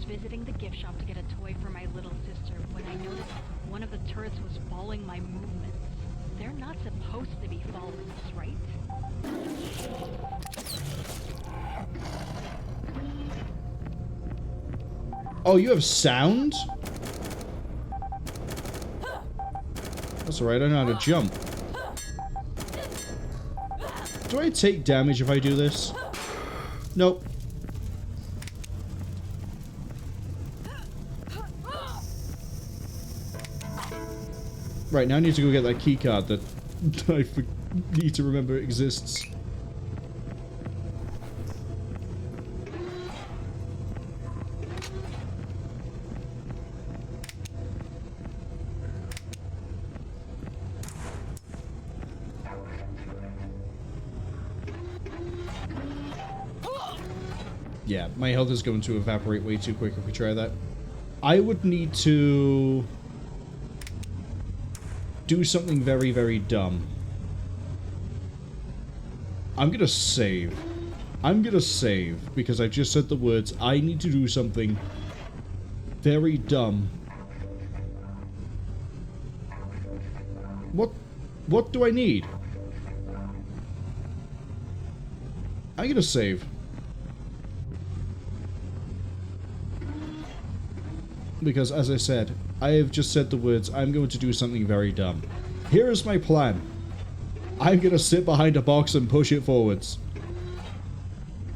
Visiting the gift shop to get a toy for my little sister when I noticed one of the turrets was following my movements. They're not supposed supposed to be following us, right? Oh, you have sound? That's alright, I know how to jump. Do I take damage if I do this? Nope. Right, now I need to go get that key card that I need to remember exists. Yeah, my health is going to evaporate way too quick if we try that. I would need to do something very, very dumb. I'm gonna save. I'm gonna save because I just said the words. I need to do something very dumb. What do I need? I'm gonna save. Because, as I said, I have just said the words, I'm going to do something very dumb. Here is my plan. I'm going to sit behind a box and push it forwards.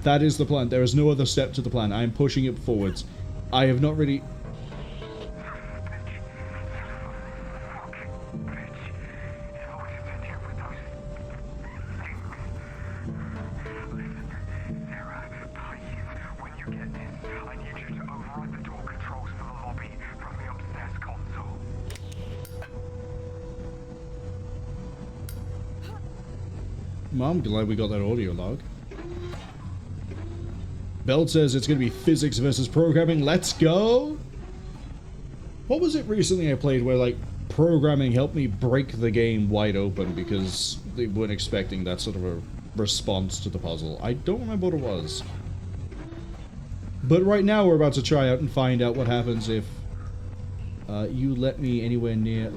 That is the plan. There is no other step to the plan. I am pushing it forwards. I have not really... Well, I'm glad we got that audio log. Belt says it's going to be physics versus programming. Let's go! What was it recently I played where, like, programming helped me break the game wide open because they weren't expecting that sort of a response to the puzzle? I don't remember what it was. But right now we're about to try out and find out what happens if you let me anywhere near...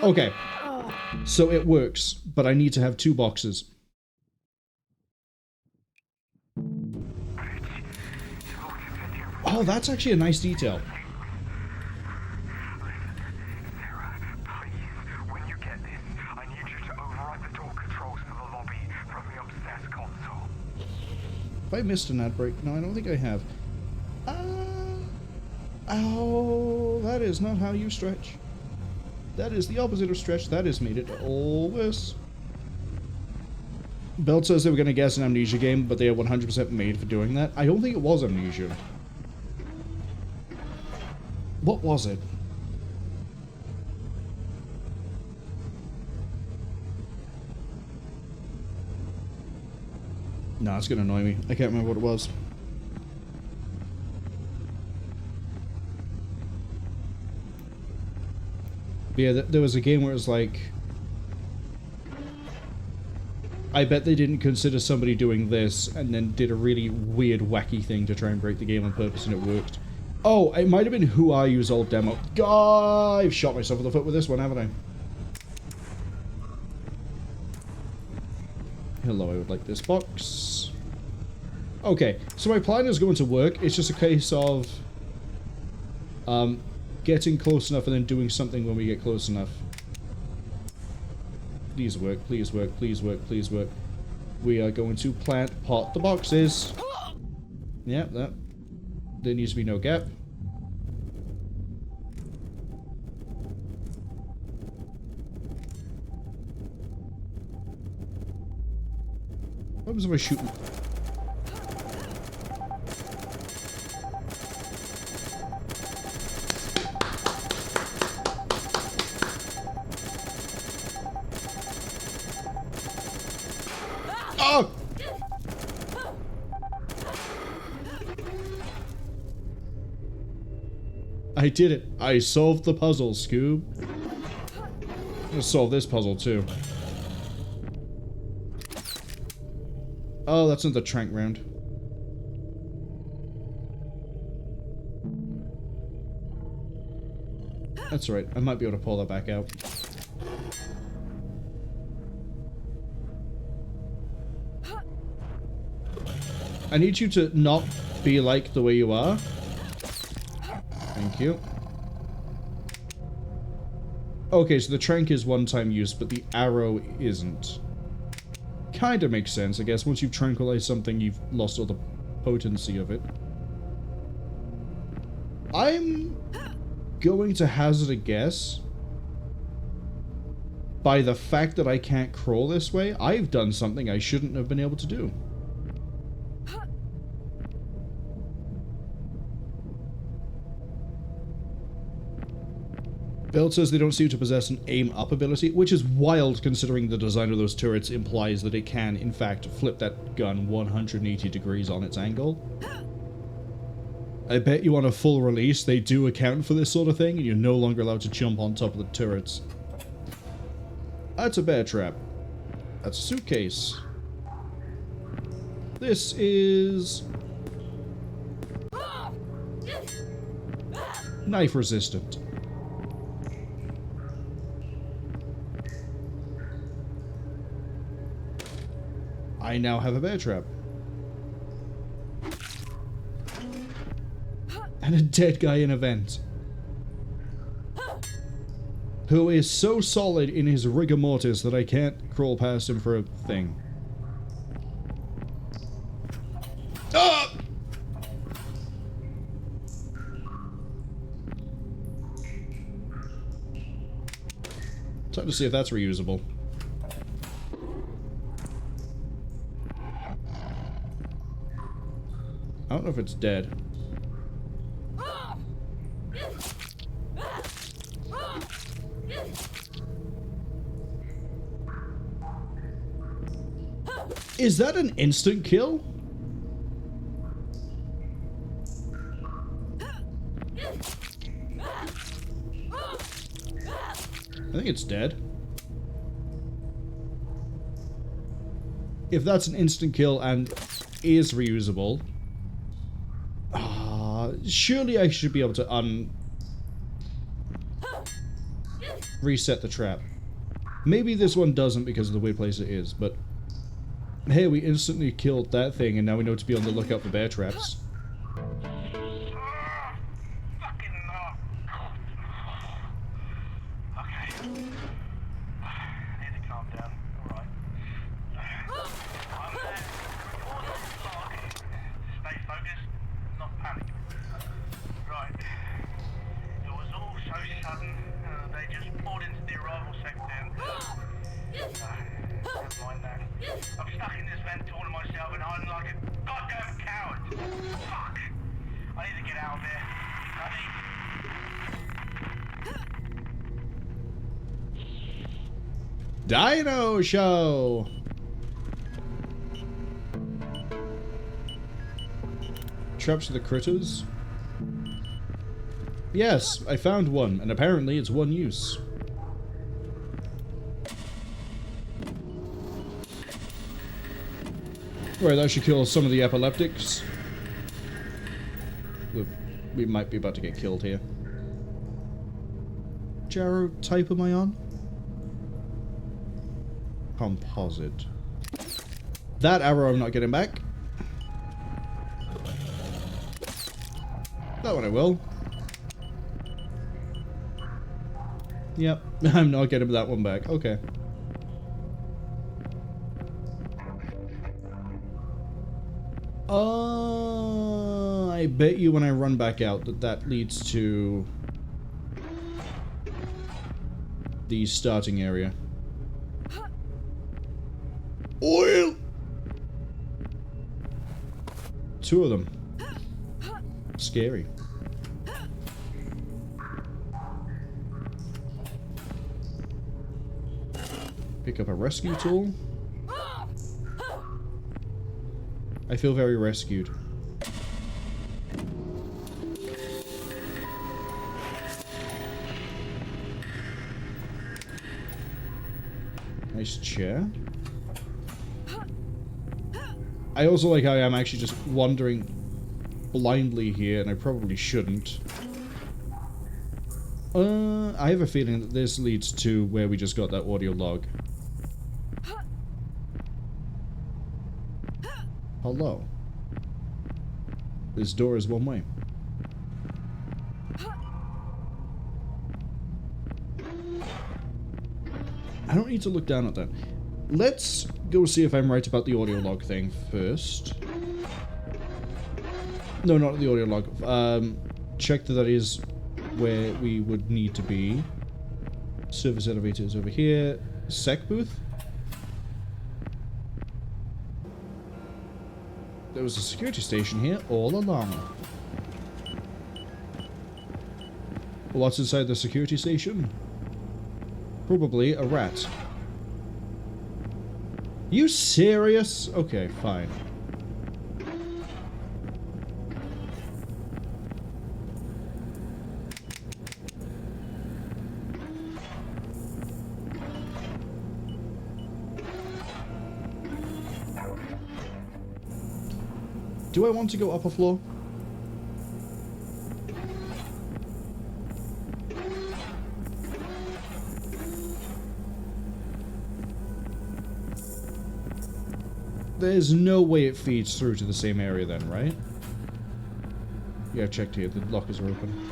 Okay, so it works, but I need to have 2 boxes. Oh, that's actually a nice detail. Have I missed an ad break? No, I don't think I have. Oh, that is not how you stretch. That is the opposite of stretch. That has made it all worse. Belt says they were going to guess an Amnesia game, but they are 100% made for doing that. I don't think it was Amnesia. What was it? Nah, it's gonna annoy me. I can't remember what it was. But yeah, there was a game where it was like... I bet they didn't consider somebody doing this, and then did a really weird, wacky thing to try and break the game on purpose, and it worked. Oh, it might have been Who Are You's old demo. God, I've shot myself in the foot with this one, haven't I? Hello, I would like this box. Okay, so my plan is going to work. It's just a case of getting close enough and then doing something when we get close enough. Please work, please work, please work, please work. We are going to pot the boxes. Yeah, that. There needs to be no gap. What was I shooting? Oh! I did it. I solved the puzzle, Scoob. I'm gonna solve this puzzle too. Oh, that's another trank round. That's right. I might be able to pull that back out. I need you to not be like the way you are. Thank you. Okay, so the trank is one-time use, but the arrow isn't. Kinda makes sense, I guess. Once you've tranquilized something, you've lost all the potency of it. I'm going to hazard a guess. By the fact that I can't crawl this way, I've done something I shouldn't have been able to do. Build says they don't seem to possess an aim-up ability, which is wild considering the design of those turrets implies that it can, in fact, flip that gun 180 degrees on its angle. I bet you on a full release they do account for this sort of thing, and you're no longer allowed to jump on top of the turrets. That's a bear trap. That's a suitcase. This is... knife resistant. I now have a bear trap. And a dead guy in a vent. Who is so solid in his rigor mortis that I can't crawl past him for a thing. Ah! Time to see if that's reusable. I don't know if it's dead. Is that an instant kill? I think it's dead. If that's an instant kill and is reusable, surely I should be able to reset the trap. Maybe this one doesn't because of the weird place it is, but hey, we instantly killed that thing and now we know to be on the lookout for bear traps. Dino Show! Traps for the critters? Yes, I found one, and apparently it's one use. Right, that should kill some of the epileptics. We might be about to get killed here. Gyro type am I on? Composite. That arrow I'm not getting back. That one I will. Yep, I'm not getting that one back. Okay. I bet you when I run back out that leads to the starting area. Oil! Two of them. Scary. Pick up a rescue tool. I feel very rescued. Nice chair. I also like how I'm actually just wandering blindly here, and I probably shouldn't. I have a feeling that this leads to where we just got that audio log. Hello. This door is one way. I don't need to look down at that. Let's go see if I'm right about the audio log thing first. No, not the audio log. Check that is where we would need to be. Service elevator is over here. Sec booth? There was a security station here all along. What's inside the security station? Probably a rat. You serious? Okay, fine. Do I want to go up a floor? There's no way it feeds through to the same area then, right? Yeah, I've checked here. The lockers are open.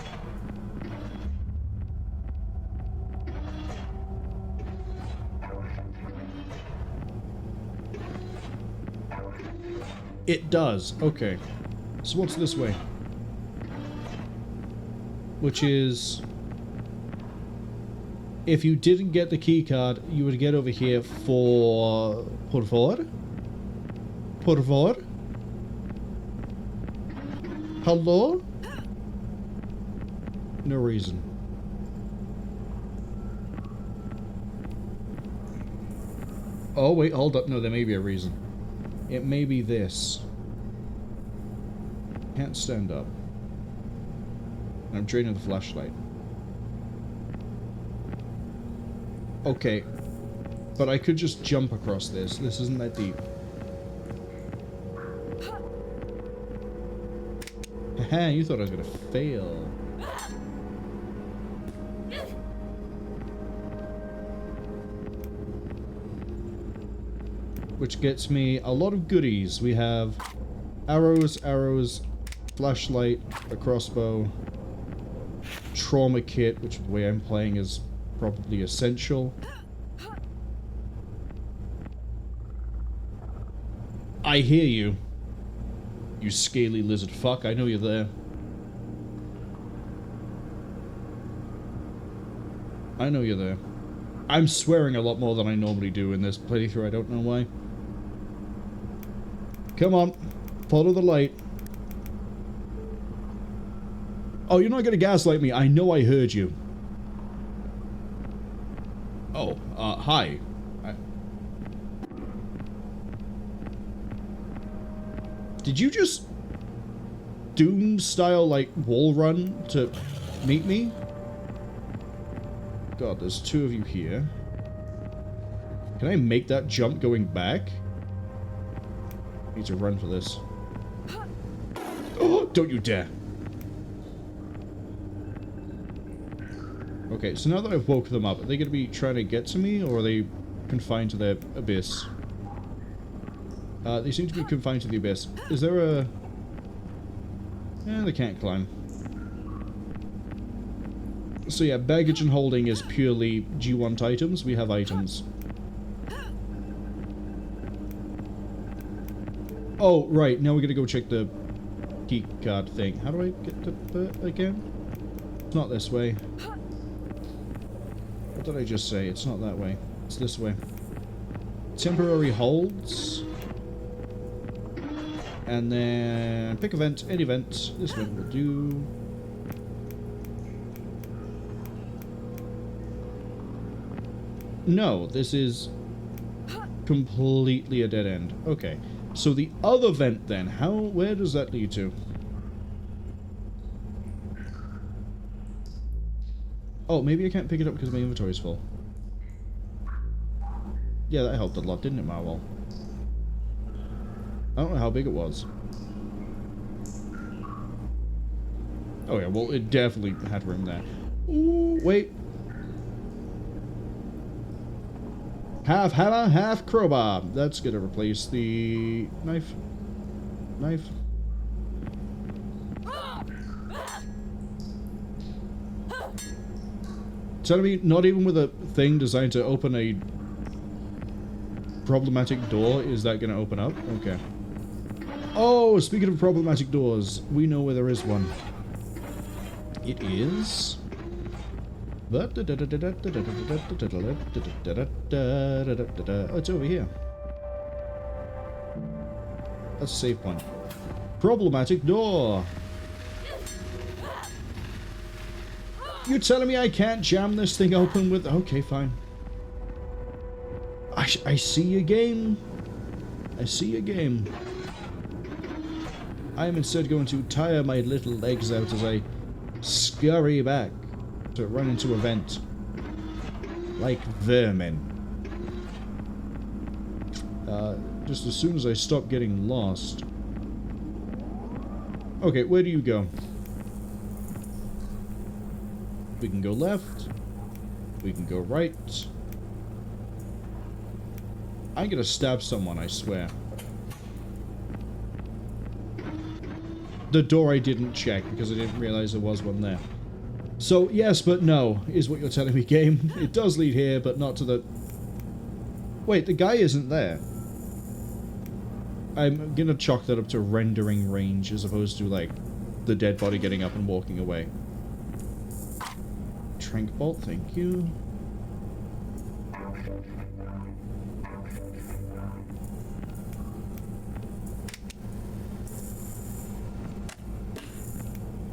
It does. Okay. So what's this way? Which is... if you didn't get the key card, you would get over here for... Por favor? Por favor? Hello? No reason. Oh, wait, hold up. No, there may be a reason. It may be this. Can't stand up. I'm draining the flashlight. Okay. But I could just jump across this. This isn't that deep. Haha, you thought I was gonna fail. Which gets me a lot of goodies. We have arrows, flashlight, a crossbow, trauma kit, which the way I'm playing is probably essential. I hear you. You scaly lizard fuck, I know you're there. I know you're there. I'm swearing a lot more than I normally do in this playthrough, I don't know why. Come on, follow the light. Oh, you're not gonna gaslight me. I know I heard you. Oh, hi. Did you just Doom style like wall run to meet me? God, there's two of you here. Can I make that jump going back? I need to run for this. Oh, don't you dare. Okay, so now that I've woke them up, are they going to be trying to get to me, or are they confined to their abyss? They seem to be confined to the abyss. Is there a... they can't climb. So yeah, baggage and holding is purely, do you want items? We have items. Oh, right, now we're gonna go check the key card thing. How do I get to that again? It's not this way. What did I just say? It's not that way. It's this way. Temporary holds. And then pick event, any event. This one will do. No, this is completely a dead end. Okay. So the other vent then, where does that lead to? Oh, maybe I can't pick it up because my inventory's full. Yeah, that helped a lot, didn't it, Marwol? I don't know how big it was. Oh yeah, well, it definitely had room there. Ooh, wait. Half hammer, half crowbar. That's gonna replace the knife. Knife. Telling me not even with a thing designed to open a problematic door is that gonna open up? Okay. Oh, speaking of problematic doors, we know where there is one. It is... Oh, it's over here. That's a save point. Problematic door. You telling me I can't jam this thing open with... Okay, fine. I see your game. I see your game. I am instead going to tire my little legs out as I scurry back to run into a vent. Like vermin. Just as soon as I stop getting lost. Okay, where do you go? We can go left. We can go right. I'm gonna stab someone, I swear. The door I didn't check because I didn't realize there was one there. So, yes but no, is what you're telling me, game. It does lead here, but not to the... Wait, the guy isn't there. I'm gonna chalk that up to rendering range as opposed to, like, the dead body getting up and walking away. Trank bolt, thank you.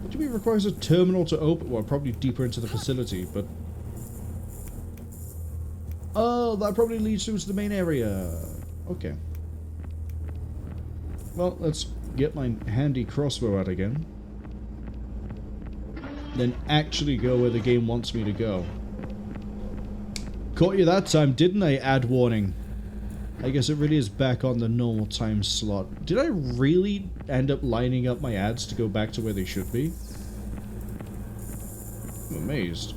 What do you mean requires a terminal to open? Well, probably deeper into the facility, but... Oh, that probably leads to the main area. Okay. Well, let's get my handy crossbow out again. Then actually go where the game wants me to go. Caught you that time, didn't I? Ad warning. I guess it really is back on the normal time slot. Did I really end up lining up my ads to go back to where they should be? I'm amazed.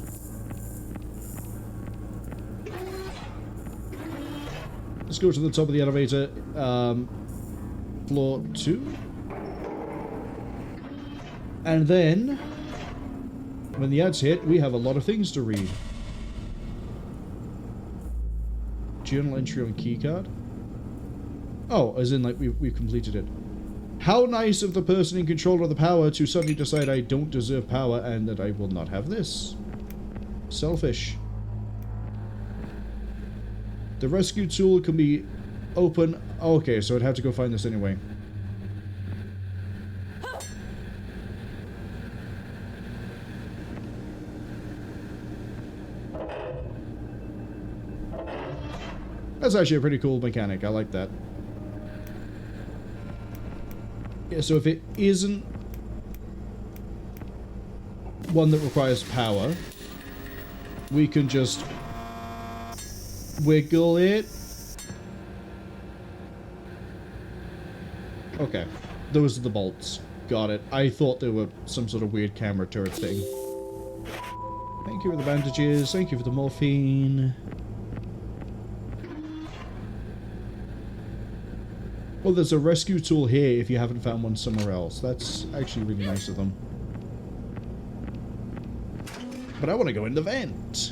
Let's go to the top of the elevator. Floor 2. And then... when the ads hit, we have a lot of things to read. Journal entry on keycard. Oh, as in, like, we've completed it. How nice of the person in control of the power to suddenly decide I don't deserve power and that I will not have this. Selfish. The rescue tool can be open... Okay, so I'd have to go find this anyway. That's actually a pretty cool mechanic. I like that. Yeah, so if it isn't one that requires power, we can just wiggle it. Okay. Those are the bolts. Got it. I thought they were some sort of weird camera turret thing. Thank you for the bandages. Thank you for the morphine. Well, there's a rescue tool here if you haven't found one somewhere else. That's actually really nice of them. But I want to go in the vent.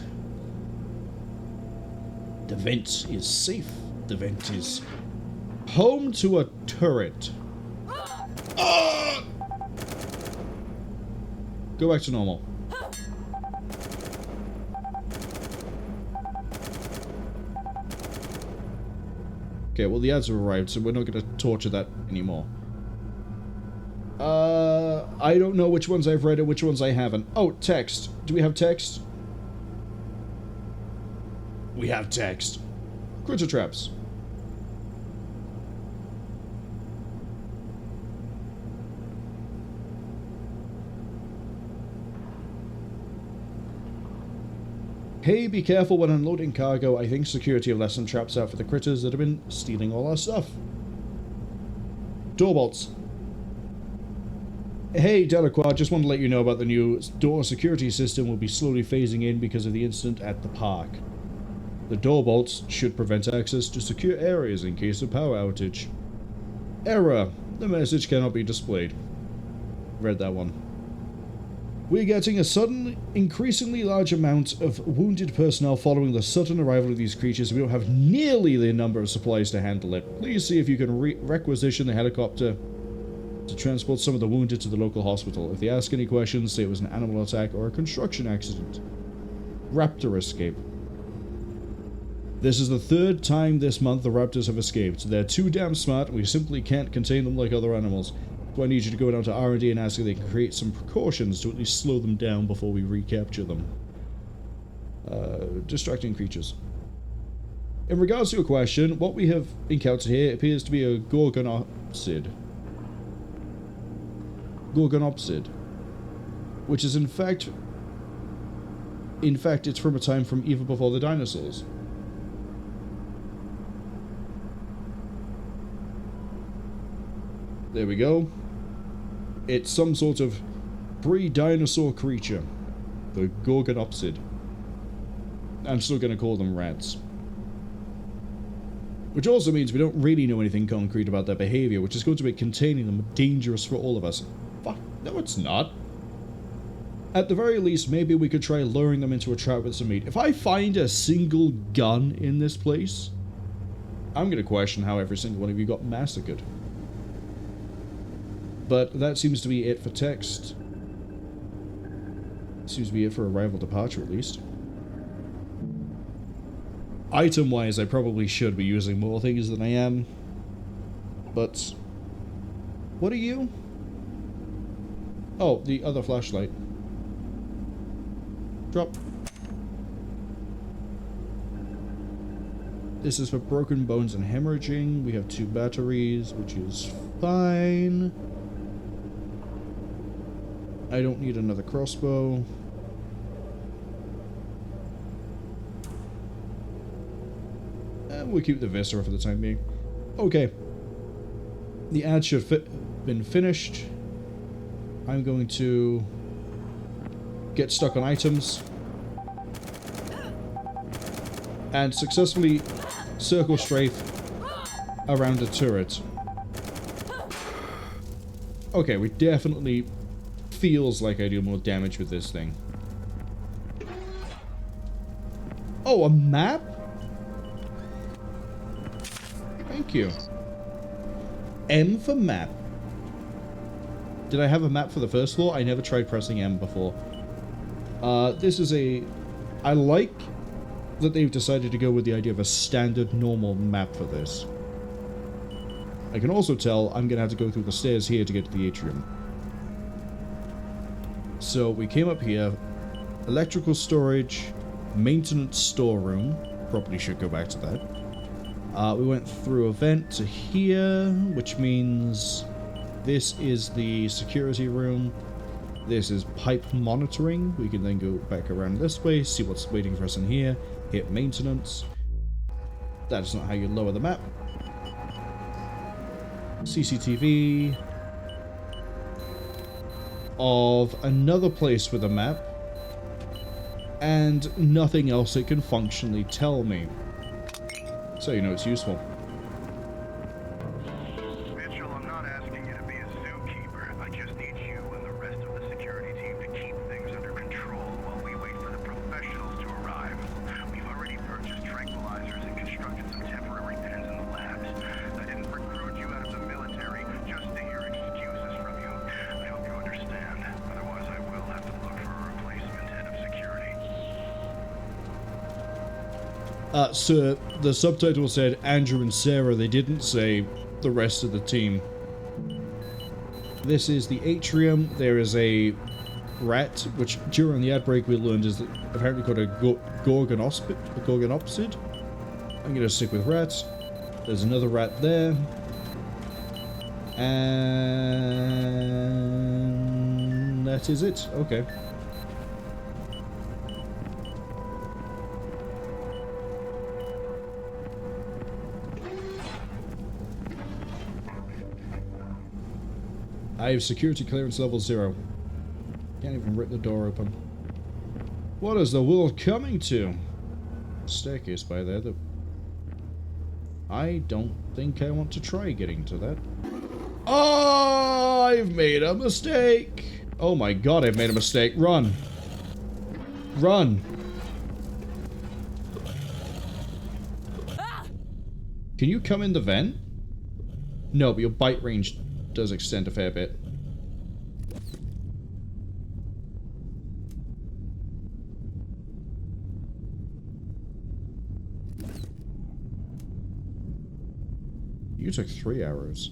The vent is safe. The vent is home to a turret. Ah! Go back to normal. Okay, well the ads have arrived, so we're not going to torture that anymore. I don't know which ones I've read and which ones I haven't. Oh, text. Do we have text? We have text. Critter traps. Hey, be careful when unloading cargo. I think security have left some traps out for the critters that have been stealing all our stuff. Door bolts. Hey, Delacroix, just want to let you know about the new door security system we'll be slowly phasing in because of the incident at the park. The door bolts should prevent access to secure areas in case of power outage. Error. The message cannot be displayed. Read that one. We're getting a sudden, increasingly large amount of wounded personnel following the sudden arrival of these creatures. We don't have nearly the number of supplies to handle it. Please see if you can requisition the helicopter to transport some of the wounded to the local hospital. If they ask any questions, say it was an animal attack or a construction accident. Raptor escape. This is the third time this month the raptors have escaped. They're too damn smart, and we simply can't contain them like other animals. So I need you to go down to R&D and ask if they can create some precautions to at least slow them down before we recapture them. Distracting creatures. In regards to your question, what we have encountered here appears to be a Gorgonopsid. Gorgonopsid. Which is in fact, it's from a time from even before the dinosaurs. There we go. It's some sort of pre-dinosaur creature. The Gorgonopsid. I'm still going to call them rats. Which also means we don't really know anything concrete about their behavior, which is going to make containing them dangerous for all of us. Fuck, no it's not. At the very least, maybe we could try luring them into a trap with some meat. If I find a single gun in this place, I'm going to question how every single one of you got massacred. But that seems to be it for text. Seems to be it for arrival departure, at least. Item-wise, I probably should be using more things than I am. But... what are you? Oh, the other flashlight. Drop. This is for broken bones and hemorrhaging. We have 2 batteries, which is fine. I don't need another crossbow. And we'll keep the Viscera for the time being. Okay. The ad should have been finished. I'm going to get stuck on items and successfully circle strafe around a turret. Okay, we definitely feels like I do more damage with this thing. Oh, a map? Thank you. M for map. Did I have a map for the first floor? I never tried pressing M before. This is a... I like that they've decided to go with the idea of a standard normal map for this. I can also tell I'm going to have to go through the stairs here to get to the atrium. So we came up here, electrical storage, maintenance storeroom, probably should go back to that. We went through a vent to here, which means this is the security room, this is pipe monitoring. We can then go back around this way, see what's waiting for us in here, hit maintenance. That's not how you lower the map. CCTV of another place with a map, and nothing else it can functionally tell me. So you know it's useful. Mitchell, I'm not asking you to be a zookeeper. I just need you and the rest of the security team to keep things under control while we wait for the professionals to arrive. We've already purchased tranquilizers and constructed some temporary pens in the labs. I didn't recruit you out of the military just to hear excuses from you. I hope you understand. Otherwise, I will have to look for a replacement head of security. Sir, the subtitle said Andrew and Sarah. They didn't say the rest of the team. This is the atrium. There is a rat, which during the ad break we learned is apparently called a Gorgonopsid. I'm going to stick with rats. There's another rat there. And that is it. Okay. I have security clearance level 0. Can't even rip the door open. What is the world coming to? Staircase by there that... I don't think I want to try getting to that. Oh, I've made a mistake! Oh my god, I've made a mistake. Run! Run! Can you come in the vent? No, but your bite range does extend a fair bit. You took 3 hours.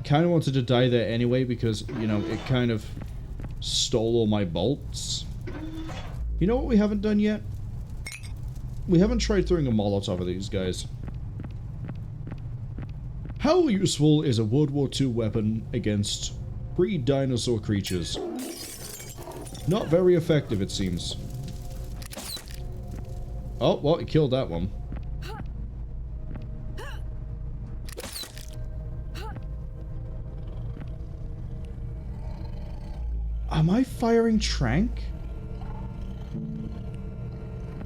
Kind of wanted to die there anyway because, you know, it kind of stole all my bolts. You know what we haven't done yet? We haven't tried throwing a Molotov at these guys. How useful is a World War II weapon against pre-dinosaur creatures? Not very effective, it seems. Oh, well, he killed that one. Am I firing Trank?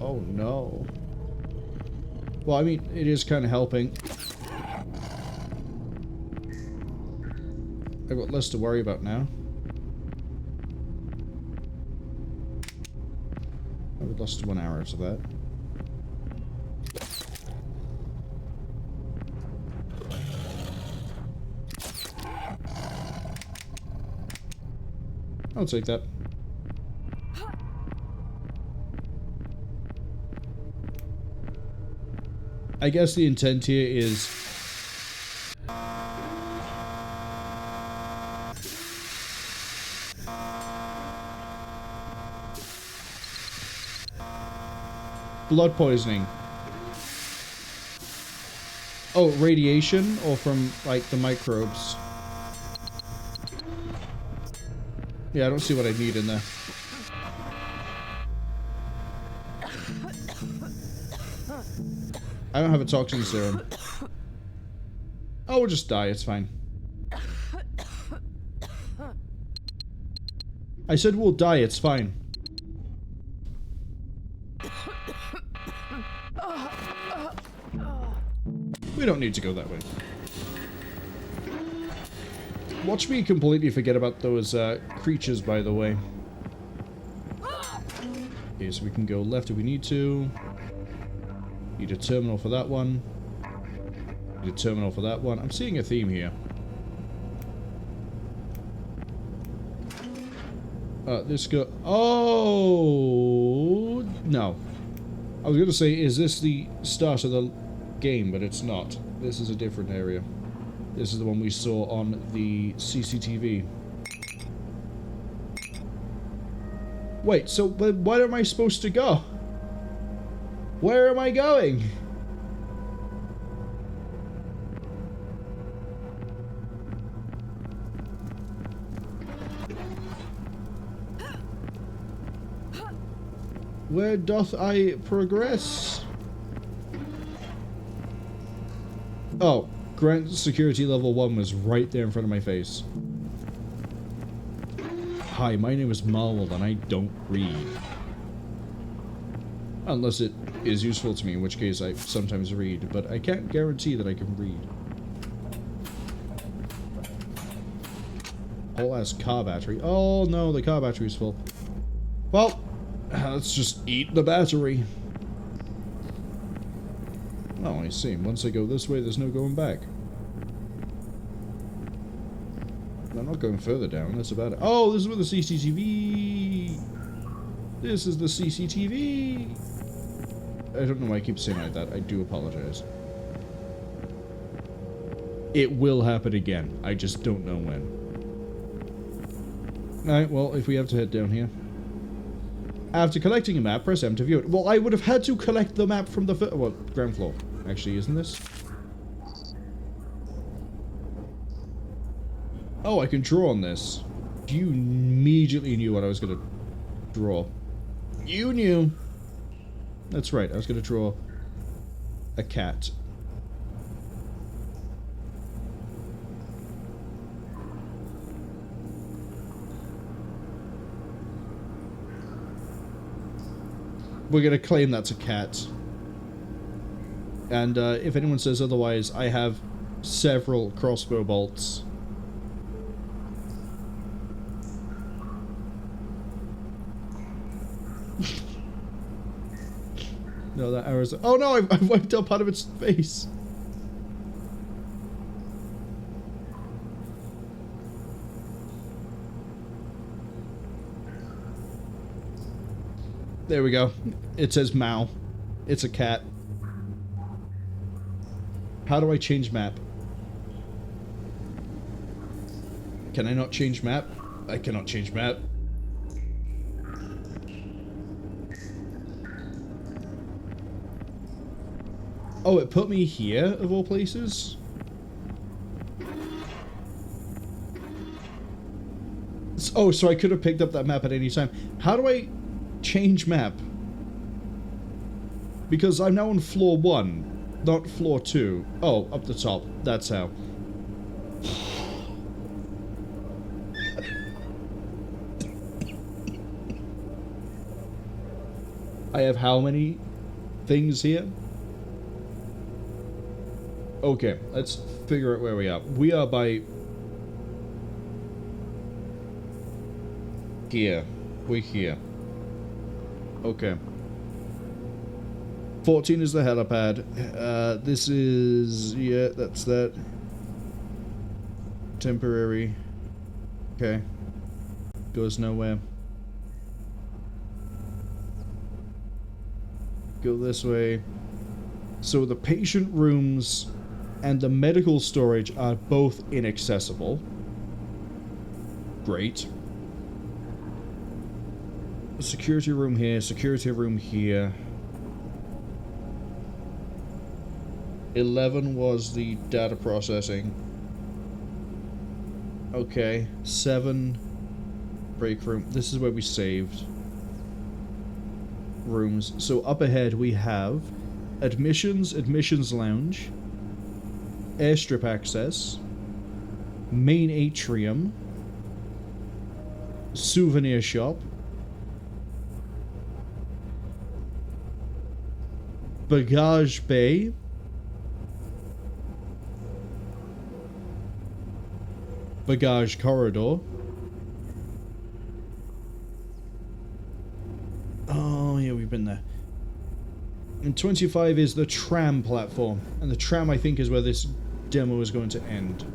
Oh no. Well, I mean, it is kind of helping. I've got less to worry about now. I've lost 1 hour after that. I'll take that. I guess the intent here is... blood poisoning. Oh, radiation? Or from, like, the microbes? Yeah, I don't see what I need in there. I don't have a toxin serum. Oh, we'll just die, it's fine. I said we'll die, it's fine. We don't need to go that way. Watch me completely forget about those creatures, by the way. Okay, so we can go left if we need to. Need a terminal for that one. Need a terminal for that one. I'm seeing a theme here. This go... Oh! No. I was going to say, is this the start of the game, but it's not. This is a different area. This is the one we saw on the CCTV. Wait, so where am I supposed to go? Where am I going? Where doth I progress? Oh. Grant security level 1 was right there in front of my face. Hi, my name is Marwol and I don't read. Unless it is useful to me, in which case I sometimes read, but I can't guarantee that I can read. Whole ass car battery. Oh no, the car battery's full. Well, let's just eat the battery. Oh, I see. Once I go this way, there's no going back. I'm not going further down, that's about it. Oh, this is where the CCTV... This is the CCTV! I don't know why I keep saying like that. I do apologize. It will happen again. I just don't know when. Alright, well, if we have to head down here. After collecting a map, press M to view it. Well, I would have had to collect the map from the ground floor. Actually, isn't this? Oh, I can draw on this. You immediately knew what I was going to draw. You knew. that's right. I was going to draw a cat. We're going to claim that's a cat. And if anyone says otherwise, I have several crossbow bolts. No, that arrow's... Oh no, I've wiped out part of its face. There we go. It says Mao. It's a cat. How do I change map? Can I not change map? I cannot change map. Oh, it put me here, of all places? Oh, so I could have picked up that map at any time. How do I change map? Because I'm now on floor 1, not floor 2. Oh, up the top. That's how. I have how many things here? Okay, let's figure out where we are. We are by... here. We're here. Okay. 14 is the helipad. This is... yeah, that's that. Temporary. Okay. Goes nowhere. Go this way. So the patient rooms and the medical storage are both inaccessible. Great. Security room here, security room here. 11 was the data processing. Okay, 7 break room. This is where we saved rooms. So up ahead we have admissions, admissions lounge, airstrip access, main atrium, souvenir shop, bagage bay, bagage corridor. Oh yeah, we've been there. And 25 is the tram platform, and the tram I think is where this demo is going to end.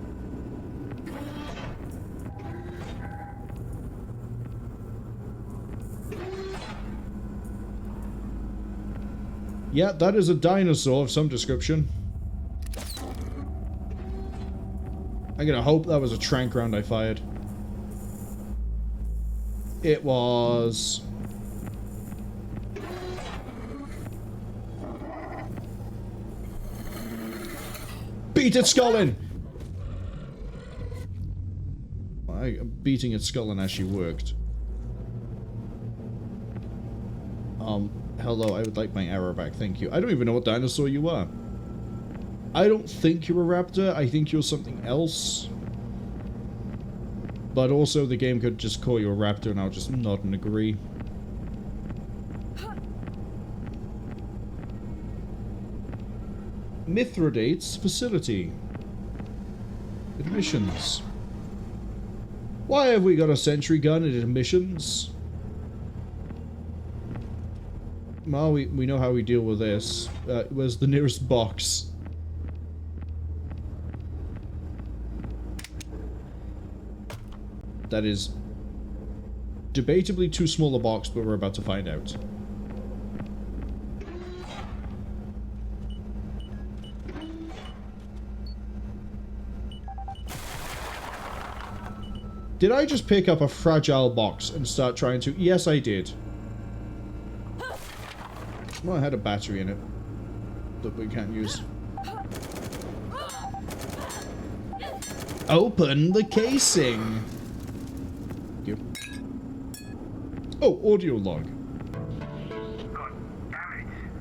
Yeah, that is a dinosaur of some description. I'm gonna hope that was a trank round I fired. It was... beat its skull in! Beating its skull in actually worked. Hello, I would like my arrow back, thank you. I don't even know what dinosaur you are. I don't think you're a raptor, I think you're something else. But also the game could just call you a raptor and I'll just nod and agree. Mithridate's facility. Admissions. Why have we got a sentry gun at admissions? Well, we know how we deal with this. Where's the nearest box? That is debatably too small a box, but we're about to find out. Did I just pick up a fragile box and start trying to... Yes, I did. Well, I had a battery in it that we can't use. Open the casing! Thank you. Oh, audio log. God damn it.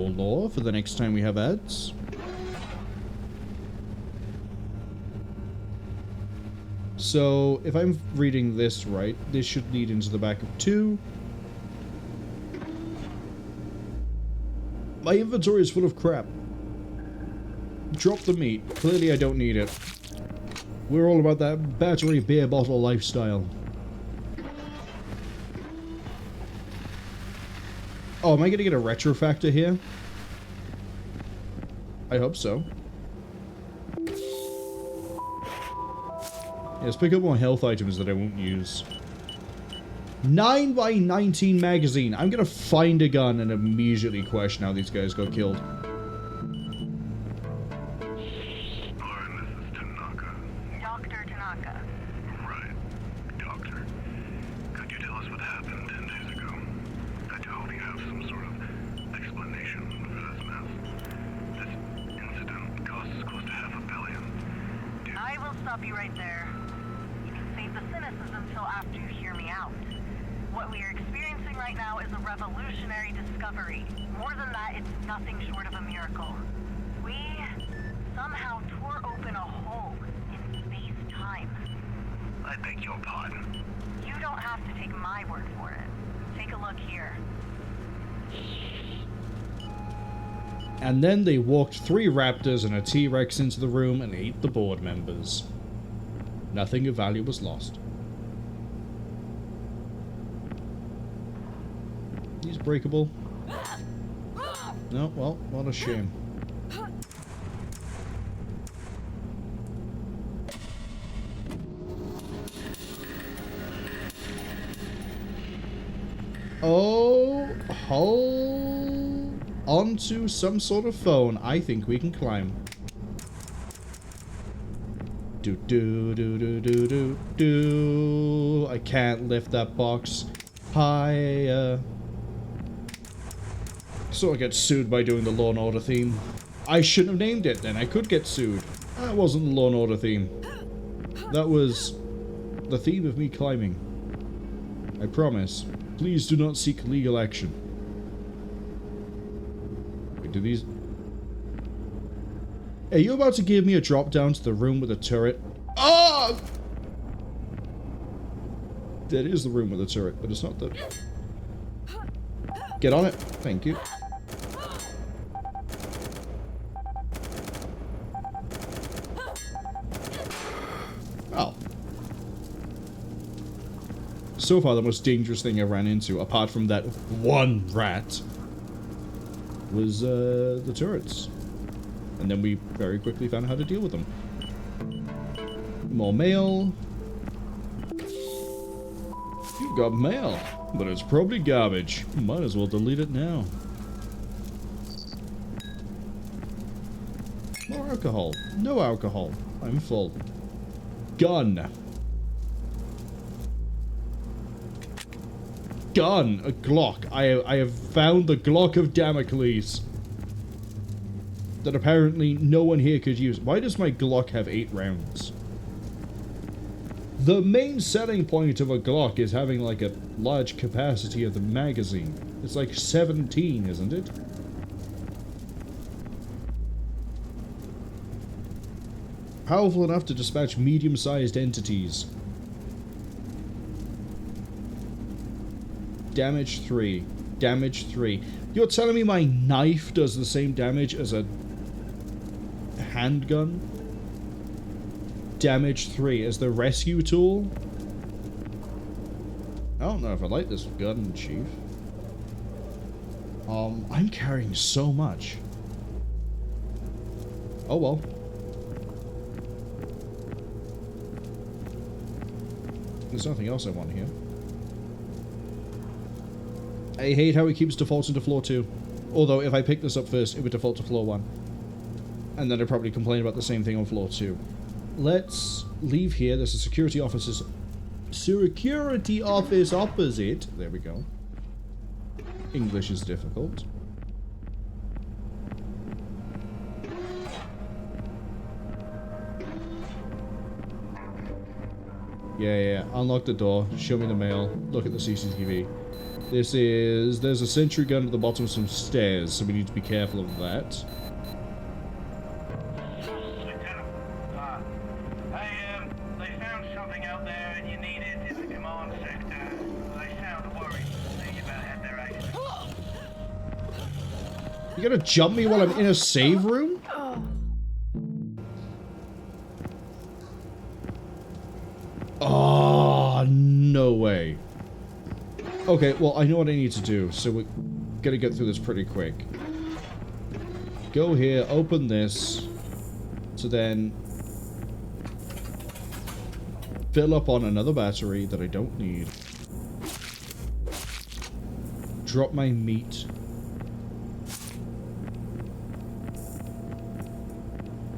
more lore for the next time we have ads. So, if I'm reading this right, this should lead into the back of 2. My inventory is full of crap. Drop the meat. Clearly I don't need it. We're all about that battery beer bottle lifestyle. Oh, am I gonna get a retro factor here? I hope so. Let's pick up more health items that I won't use. 9x19 magazine. I'm gonna find a gun and immediately question how these guys got killed. Lauren, this is Tanaka. Dr. Tanaka. Right. Doctor. Could you tell us what happened 10 days ago? I totally have some sort of explanation for this mess. This incident cost close to $500 million. I will stop you right there. You can save the cynicism until after you hear me out. What we are experiencing right now is a revolutionary discovery. More than that, it's nothing short of a miracle. We somehow tore open a hole in space-time. I beg your pardon. You don't have to take my word for it. Take a look here. And then they walked 3 raptors and a T-Rex into the room and ate the board members. Nothing of value was lost. He's breakable. No, well, what a shame. Oh, hold onto some sort of phone. I think we can climb. Do do do do do do do. I can't lift that box higher. So I get sued by doing the Law and Order theme. I shouldn't have named it then. I could get sued. That wasn't the Law and Order theme. That was the theme of me climbing. I promise. Please do not seek legal action. Wait, do these... Are you about to give me a drop down to the room with a turret? Oh! That is the room with a turret, but it's not the... Get on it. Thank you. Oh. So far, the most dangerous thing I ran into, apart from that one rat, was the turrets. And then we very quickly found how to deal with them. More mail. You've got mail, but it's probably garbage. Might as well delete it now. More alcohol. No alcohol. I'm full. Gun. Gun. A Glock. I have found the Glock of Damocles. That apparently no one here could use. Why does my Glock have 8 rounds? The main selling point of a Glock is having like a large capacity of the magazine. It's like 17, isn't it? Powerful enough to dispatch medium-sized entities. Damage 3. Damage 3. You're telling me my knife does the same damage as a handgun? Damage 3 as the rescue tool? I don't know if I like this gun, Chief. I'm carrying so much. Oh well. There's nothing else I want here. I hate how it keeps defaulting to floor 2. Although, if I pick this up first, it would default to floor 1. And then I'd probably complain about the same thing on floor 2. Let's leave here. There's a security office opposite. There we go. English is difficult. Yeah. Unlock the door. Show me the mail. Look at the CCTV. There's a sentry gun at the bottom of some stairs, so we need to be careful of that. Lieutenant, they found something out there and you need it in the command sector. They sound worried, so you better head there ASAP. You gonna jump me while I'm in a save room? Oh, no way. Okay, well, I know what I need to do, so we're gonna get through this pretty quick. Go here, open this, to then fill up on another battery that I don't need. Drop my meat.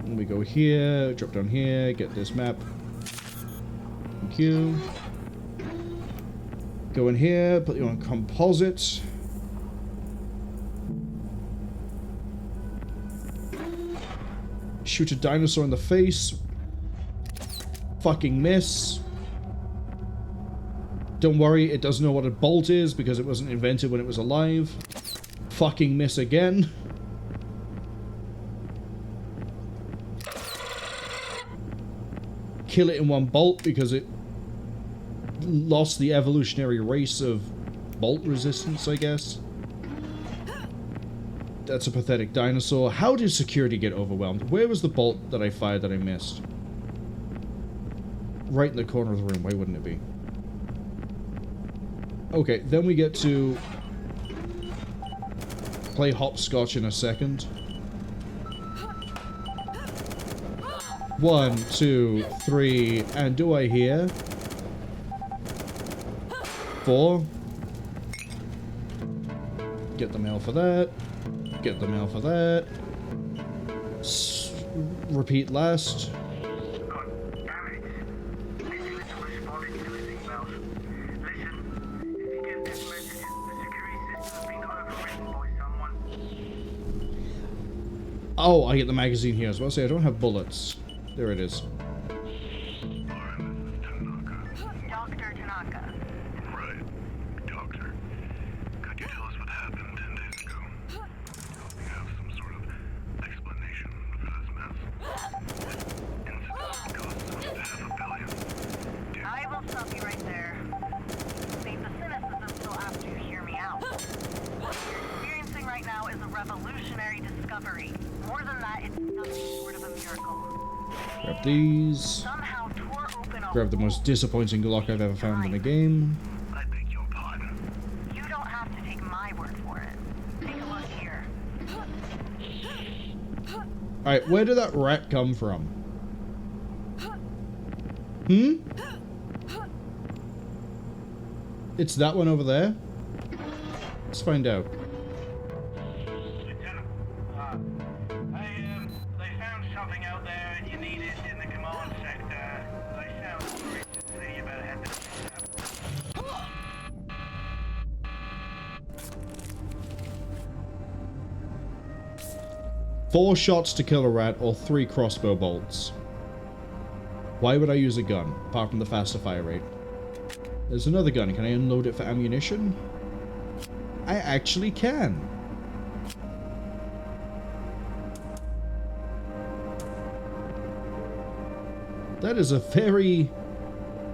And we go here, drop down here, get this map. Thank you. Go in here, put you on composite. Shoot a dinosaur in the face. Fucking miss. Don't worry, it doesn't know what a bolt is because it wasn't invented when it was alive. Fucking miss again. Kill it in one bolt because it lost the evolutionary race of bolt resistance, I guess. That's a pathetic dinosaur. How did security get overwhelmed? Where was the bolt that I fired that I missed? Right in the corner of the room. Why wouldn't it be? Okay, then we get to play hopscotch in a second. 1, 2, 3, and do I hear? 4. Get the mail for that. Get the mail for that. Repeat last. God damn it. This isn't responding to his emails. Listen, if you get this message, the security system's been overwritten by someone. Oh, I get the magazine here as well. See, I don't have bullets. There it is. Dr. Tanaka. Right. Doctor, could you tell us what happened 10 days ago? We have some sort of explanation for this mess. This incident cost us $500 million. I will stop you right there. Save the cynicism till after you hear me out. What you're experiencing right now is a revolutionary discovery. More than that, it's nothing short of a miracle. Grab these. Somehow tore open a Grab the most disappointing lock I've ever found in a game. I beg your pardon. You don't have to take my word for it. Take a look here. Alright, where did that rat come from? Hmm? It's that one over there? Let's find out. Lieutenant, they found something out there and you need it in the command sector. They sound worried, so you better head there ASAP. 4 shots to kill a rat or 3 crossbow bolts. Why would I use a gun, apart from the faster fire rate? There's another gun. Can I unload it for ammunition? I actually can. That is a very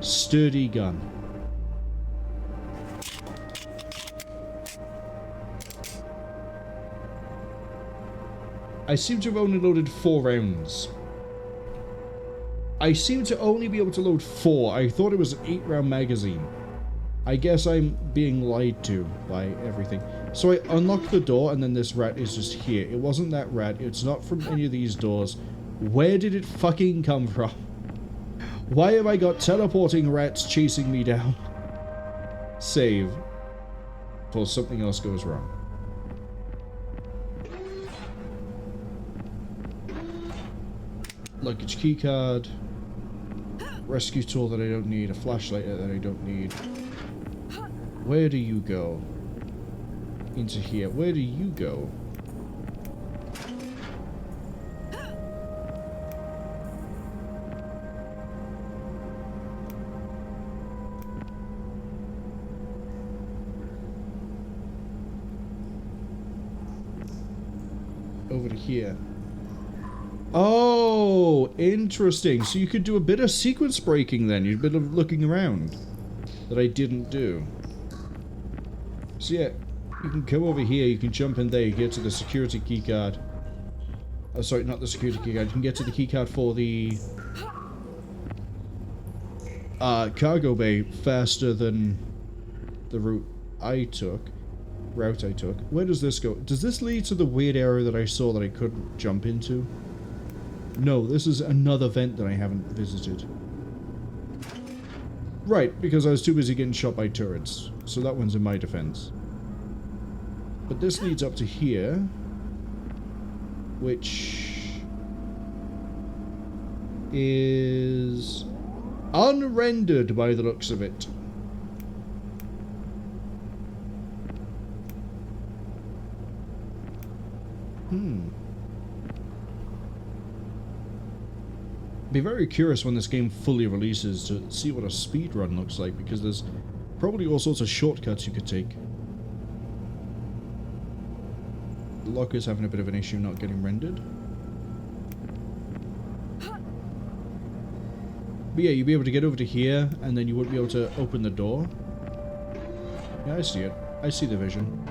sturdy gun. I seem to have only loaded 4 rounds. I seem to only be able to load 4. I thought it was an 8-round magazine. I guess I'm being lied to by everything. So I unlocked the door and then this rat is just here. It wasn't that rat. It's not from any of these doors. Where did it fucking come from? Why have I got teleporting rats chasing me down? Save. Before something else goes wrong. Luggage keycard. Rescue tool that I don't need. A flashlight that I don't need. Where do you go? Into here. Where do you go? over to here. Oh, interesting. So you could do a bit of sequence breaking then. You'd a bit of looking around that I didn't do. So yeah, you can come over here, you can jump in there, you get to the security keycard. Oh, sorry, not the security keycard. You can get to the keycard for the cargo bay faster than the route I took. Where does this go? Does this lead to the weird area that I saw that I couldn't jump into? No, this is another vent that I haven't visited. Right, because I was too busy getting shot by turrets. So that one's in my defense. But this leads up to here, which is unrendered by the looks of it. Be very curious when this game fully releases to see what a speedrun looks like, because there's probably all sorts of shortcuts you could take. The locker's having a bit of an issue not getting rendered. But yeah, you'd be able to get over to here, and then you wouldn't be able to open the door. Yeah, I see it. I see the vision.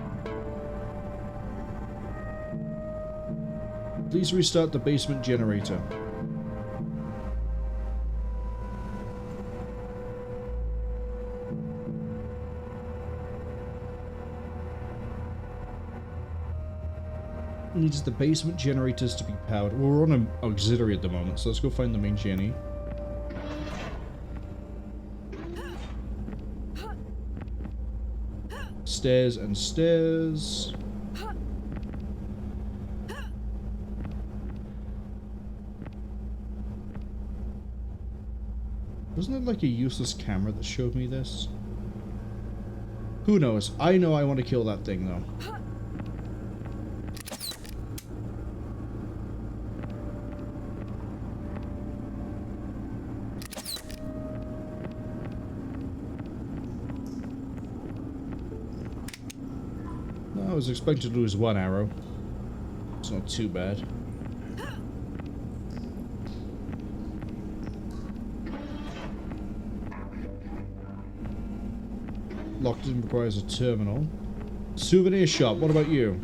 Please restart the basement generator. Needs the basement generators to be powered. Well, we're on an auxiliary at the moment, so let's go find the main Jenny. Stairs and stairs. Wasn't it like a useless camera that showed me this? Who knows? I know I want to kill that thing though. I was expecting to lose one arrow. It's not too bad. Locked in requires a terminal. Souvenir shop, what about you?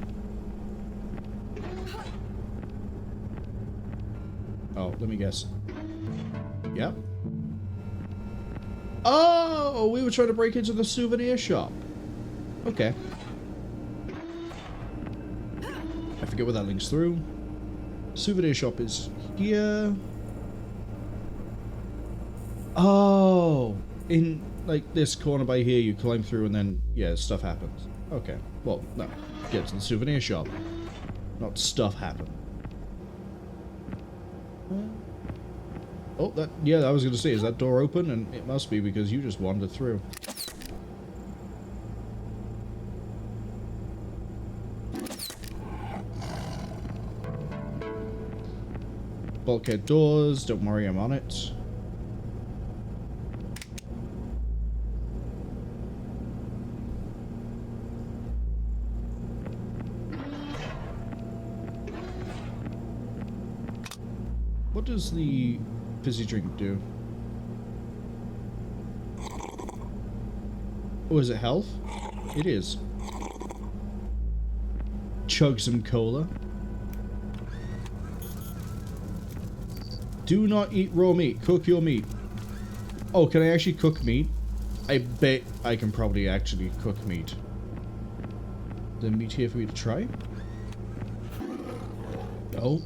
Oh, let me guess. Yep. Oh, we were trying to break into the souvenir shop. Okay. I forget where that links through. Souvenir shop is here. Oh, in like this corner by here, you climb through and then, yeah, stuff happens. Okay, well, no, get to the souvenir shop. Not stuff happen. Oh, that, yeah, I was going to say, is that door open? And it must be because you just wandered through. Bulkhead doors, don't worry, I'm on it. What does the fizzy drink do? Oh, is it health? It is. Chug some cola. Do not eat raw meat. Cook your meat. Oh, can I actually cook meat? I bet I can probably actually cook meat. Is there meat here for me to try? No.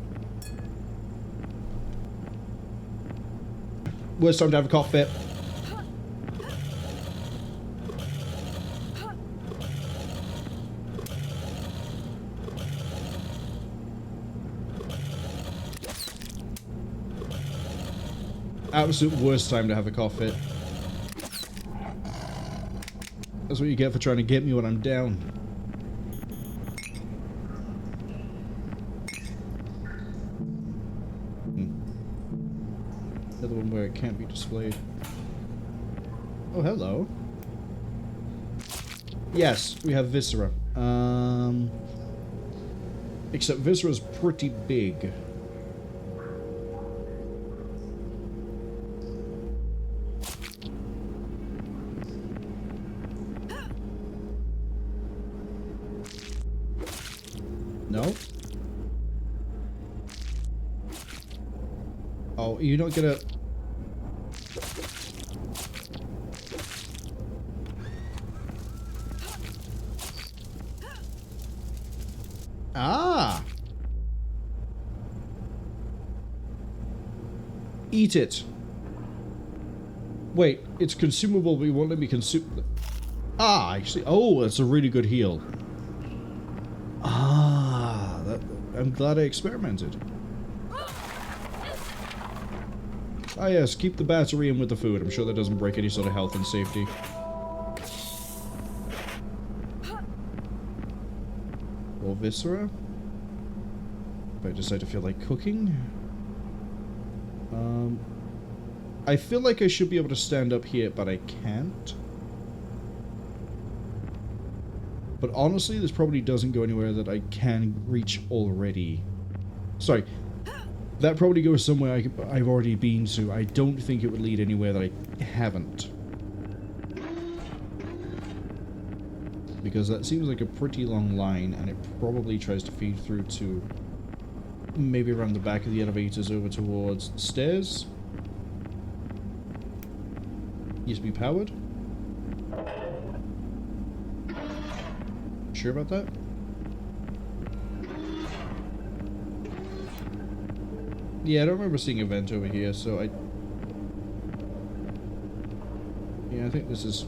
Worst time to have a cough fit. Absolute worst time to have a cough fit. That's what you get for trying to get me when I'm down. Another one where it can't be displayed. Oh, hello. Yes, we have Viscera. Except Viscera's pretty big. No? Oh, you're not gonna... Ah! Eat it. Wait, it's consumable, but you won't let me consume... Ah, actually... Oh, that's a really good heal. Ah, I'm glad I experimented. Ah yes, keep the battery in with the food. I'm sure that doesn't break any sort of health and safety. Or viscera? If I decide to feel like cooking. I feel like I should be able to stand up here, but I can't. But honestly, this probably doesn't go anywhere that I can reach already. Sorry. That probably goes somewhere I've already been to. I don't think it would lead anywhere that I haven't. Because that seems like a pretty long line, and it probably tries to feed through to maybe around the back of the elevators over towards the stairs. Used to be powered. Sure about that? Yeah, I don't remember seeing a vent over here, so yeah, I think this is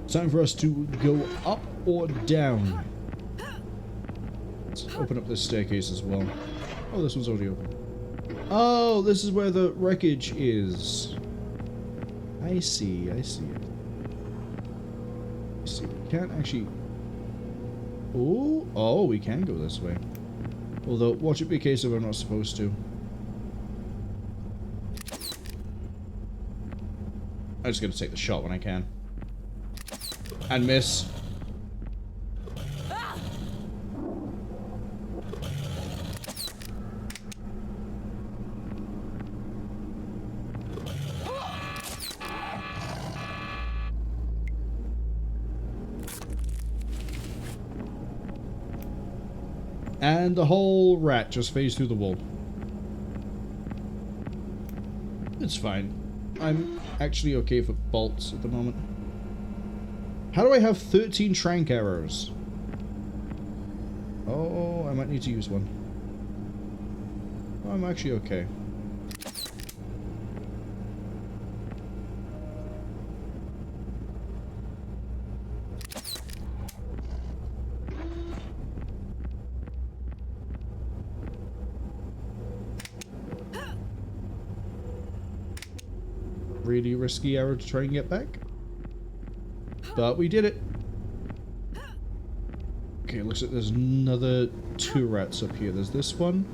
time for us to go up or down. Let's open up this staircase as well. Oh, this one's already open. Oh, this is where the wreckage is. I see, I see it. I see, we can't actually... Oh, we can go this way. Although, watch it be a case of I'm not supposed to. I'm just gonna take the shot when I can. And miss. And the whole rat just phased through the wall. It's fine. I'm actually okay for bolts at the moment. How do I have 13 trank arrows? Oh, I might need to use one. Oh, I'm actually okay. Really risky arrow to try and get back. But we did it. Okay, looks like there's another 2 rats up here. There's this one.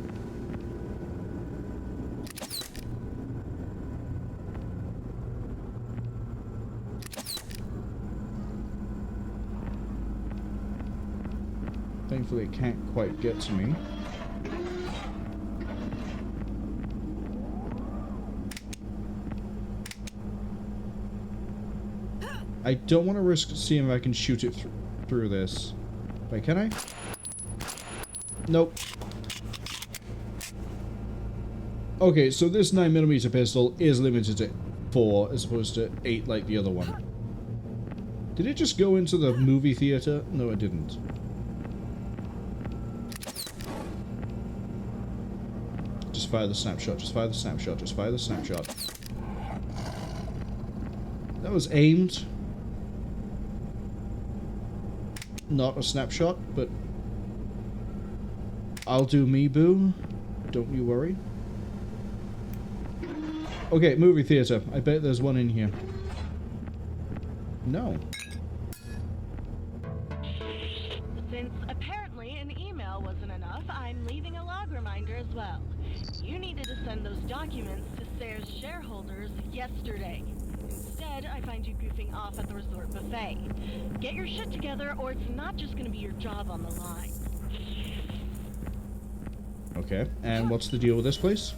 Thankfully it can't quite get to me. I don't want to risk seeing if I can shoot it through this. Wait, can I? Nope. Okay, so this 9mm pistol is limited to 4 as opposed to 8 like the other one. Did it just go into the movie theater? No, it didn't. Just fire the snapshot, just fire the snapshot, just fire the snapshot. That was aimed. Not a snapshot, but I'll do me, boo. Don't you worry. Okay, movie theater. I bet there's one in here. No. Since apparently an email wasn't enough, I'm leaving a log reminder as well. You needed to send those documents to Sayre's shareholders yesterday. Instead, I find you goofing off at the resort buffet. Get your shit together, or it's not just gonna be your job on the line. Okay, and what's the deal with this place?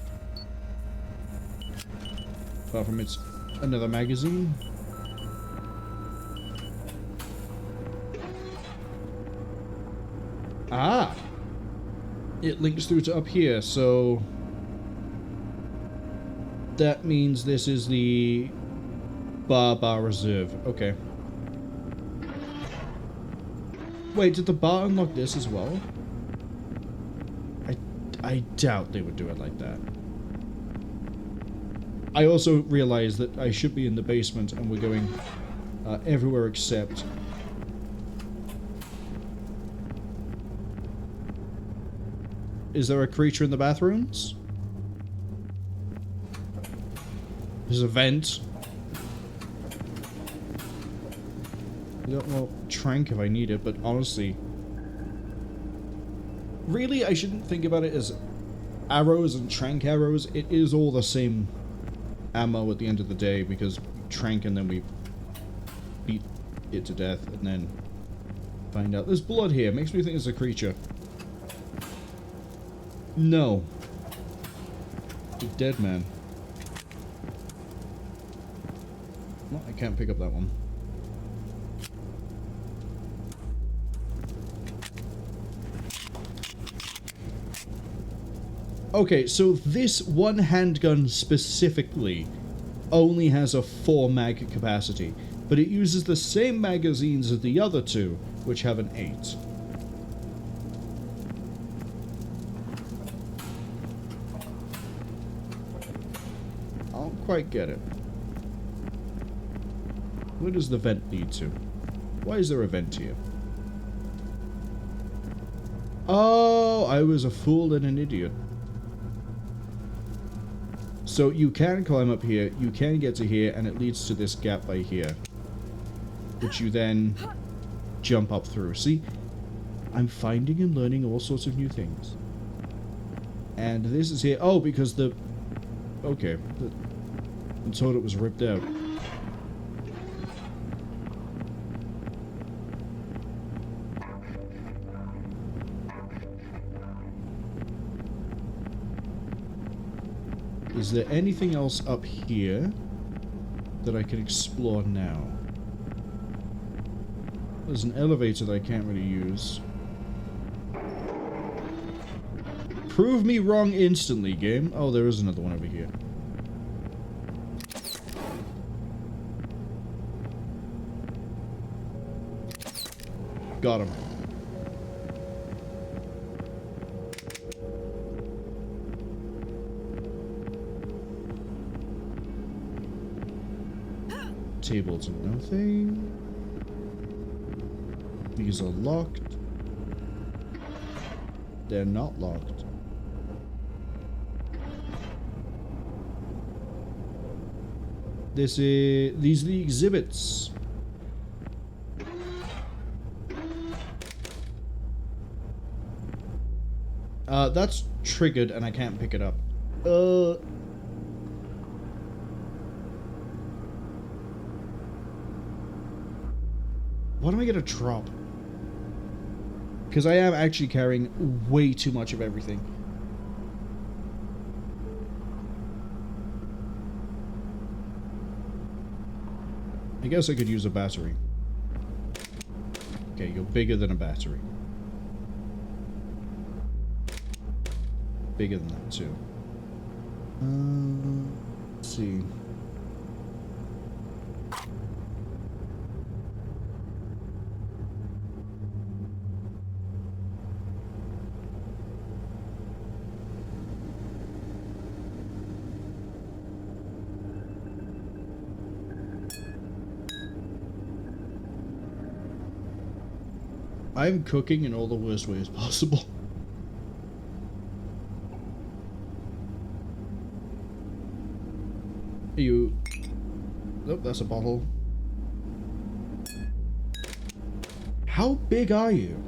Apart from it's another magazine. Ah! It links through to up here, so... that means this is the bar reserve. Okay. Wait, did the bar unlock this as well? I doubt they would do it like that. I also realized that I should be in the basement and we're going everywhere except... Is there a creature in the bathrooms? There's a vent. Well, trank if I need it, but honestly... Really, I shouldn't think about it as arrows and trank arrows. It is all the same ammo at the end of the day, because trank and then we beat it to death and then find out. There's blood here. Makes me think it's a creature. No. It's a dead man. No, I can't pick up that one. Okay, so this one handgun specifically only has a 4 mag capacity, but it uses the same magazines as the other two, which have an 8. I don't quite get it. Where does the vent lead to? Why is there a vent here? Oh, I was a fool and an idiot. So you can climb up here, you can get to here, and it leads to this gap by here, which you then jump up through. See? I'm finding and learning all sorts of new things. And this is here. Oh, because the... Okay. I thought it was ripped out. Is there anything else up here that I can explore now? There's an elevator that I can't really use. Prove me wrong instantly, game. Oh, there is another one over here. Got him. Tables are nothing. These are locked. They're not locked. These are the exhibits. That's triggered and I can't pick it up. What am I gonna drop? Because I am actually carrying way too much of everything. I guess I could use a battery. Okay, you're bigger than a battery. Bigger than that too. Let's see. I'm cooking in all the worst ways possible. You... Nope, that's a bottle. How big are you?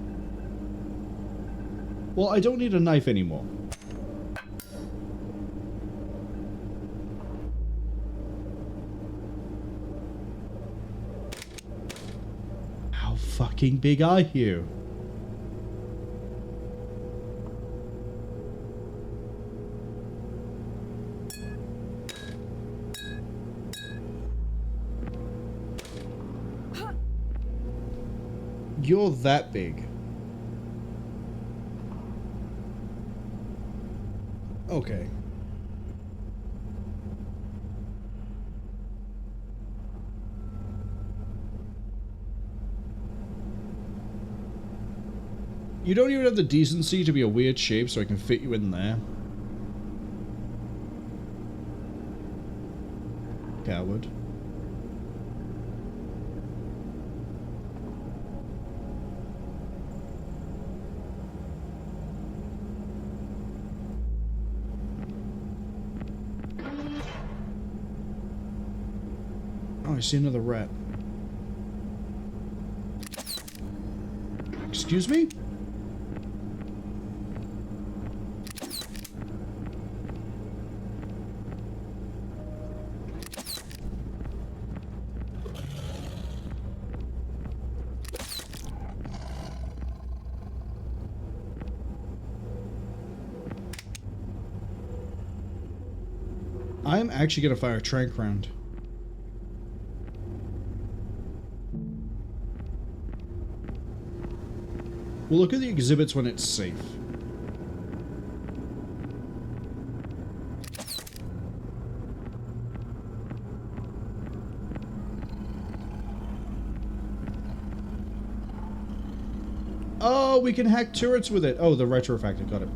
Well, I don't need a knife anymore. How fucking big are you? You're that big. Okay. You don't even have the decency to be a weird shape so I can fit you in there. Coward. Oh, I see another rat. Excuse me? I'm actually gonna fire a trank round. We'll look at the exhibits when it's safe. Oh, we can hack turrets with it. Oh, the retrofactor, got it.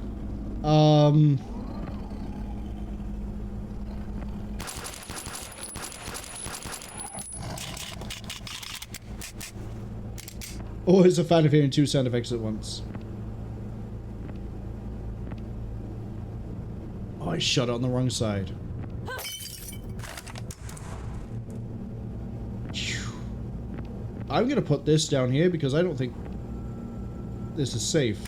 Always a fan of hearing two sound effects at once. Oh, I shot it on the wrong side. I'm gonna put this down here because I don't think this is safe.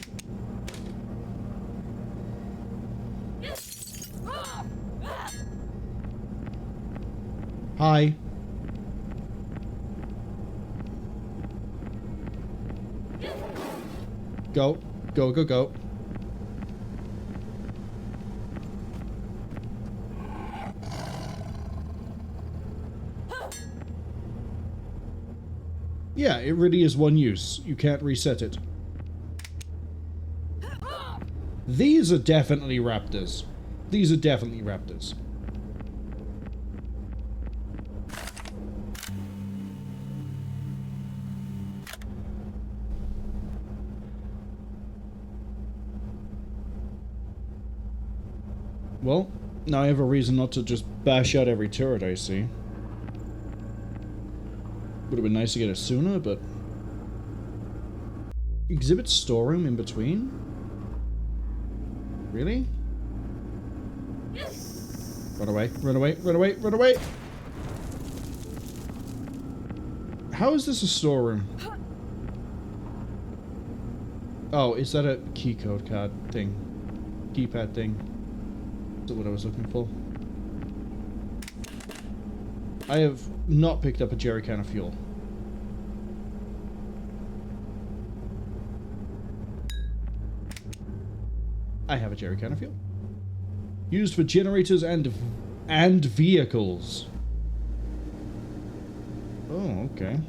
Hi. Go. Go, go, go. Yeah, it really is one use. You can't reset it. These are definitely raptors. These are definitely raptors. Well, now I have a reason not to just bash out every turret I see. Would have been nice to get it sooner, but... Exhibit storeroom in between? Really? Run away, run away, run away, run away! How is this a storeroom? Oh, is that a key code card thing? Keypad thing? Is that what I was looking for? I have not picked up a jerry can of fuel. I have a jerry can of fuel. Used for generators and vehicles. Oh, okay.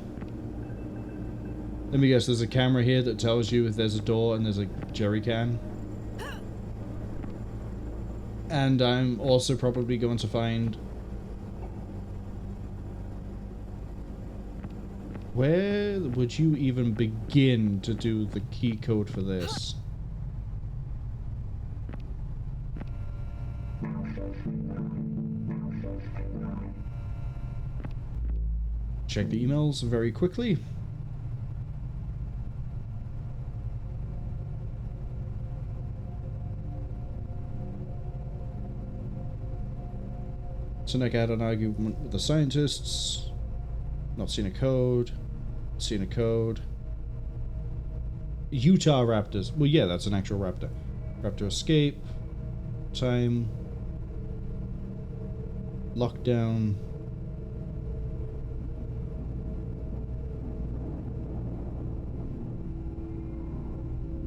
Let me guess, there's a camera here that tells you if there's a door and there's a jerry can. And I'm also probably going to find... Where would you even begin to do the key code for this? Check the emails very quickly. Seneca had an argument with the scientists. Not seen a code. Seen a code. Utah raptors. Well, yeah, that's an actual raptor. Raptor escape. Time. Lockdown.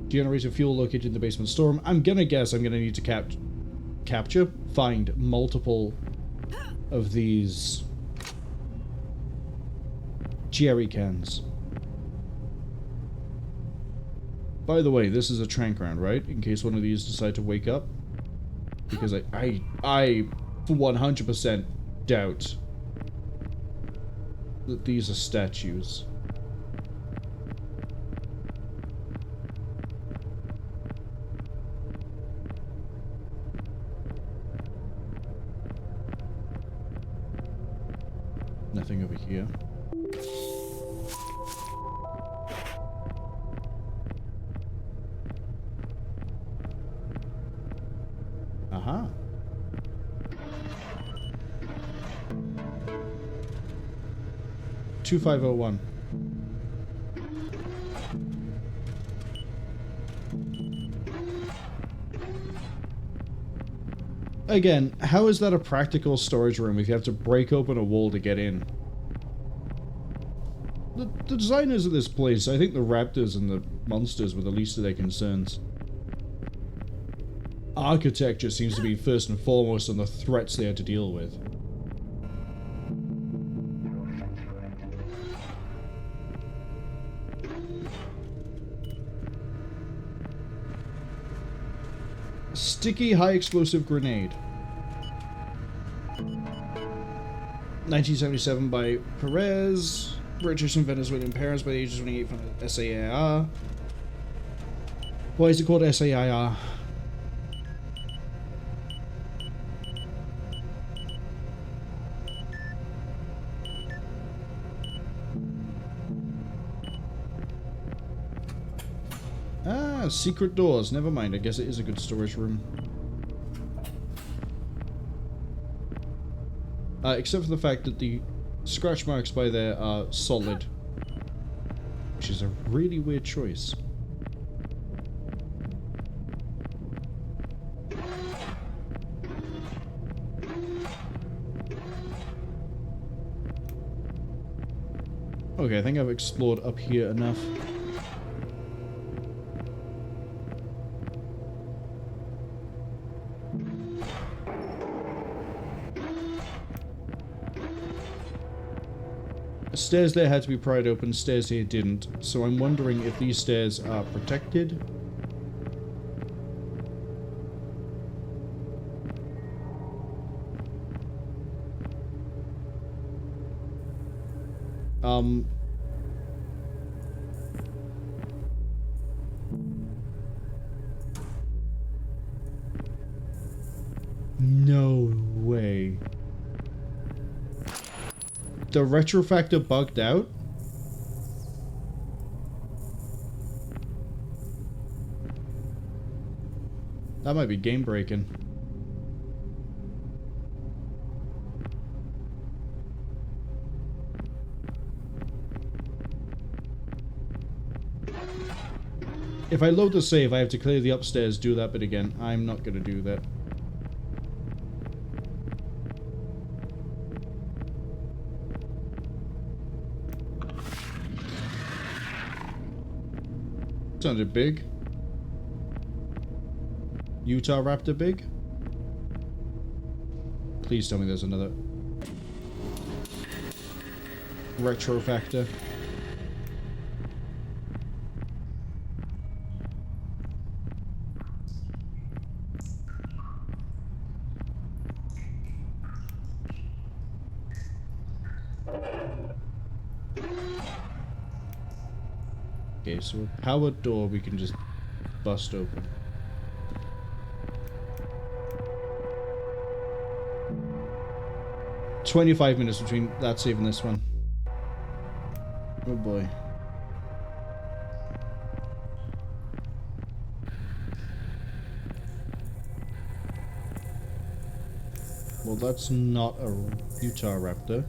Generator fuel located in the basement storeroom. I'm gonna guess I'm gonna need to find multiple of these jerry cans. By the way, this is a trank round, right? In case one of these decide to wake up. Because I 100% doubt that these are statues. Nothing over here. Aha. 2501. Again, how is that a practical storage room if you have to break open a wall to get in? The designers of this place, I think the raptors and the monsters were the least of their concerns. Architecture seems to be first and foremost on the threats they had to deal with. Sticky high explosive grenade. 1977 by Perez. British and Venezuelan parents by the age of 28 from the SAIR. Why is it called SAIR? Ah, secret doors. Never mind. I guess it is a good storage room. Except for the fact that the scratch marks by there are solid. Which is a really weird choice. Okay, I think I've explored up here enough. Stairs there had to be pried open, stairs here didn't, so I'm wondering if these stairs are protected. No way. The retrofactor bugged out? That might be game breaking. If I load the save, I have to clear the upstairs, do that bit again. I'm not gonna do that. Sounded big. Utah Raptor big? Please tell me there's another retrofactor. Okay, so a powered door we can just bust open. "25 minutes between that save and this one." Oh boy. Well, that's not a Utah Raptor.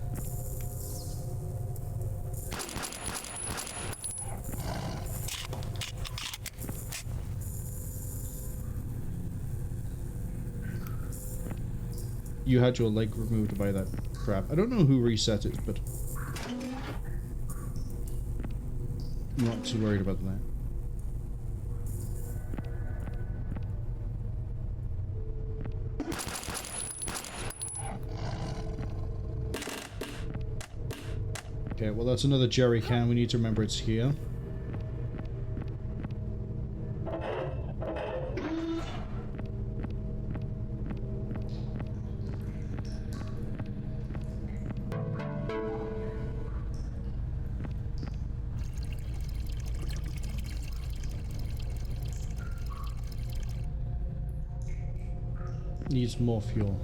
You had your leg removed by that crap. I don't know who reset it, but I'm not too worried about that. Okay, well that's another jerry can. We need to remember it's here. Needs more fuel.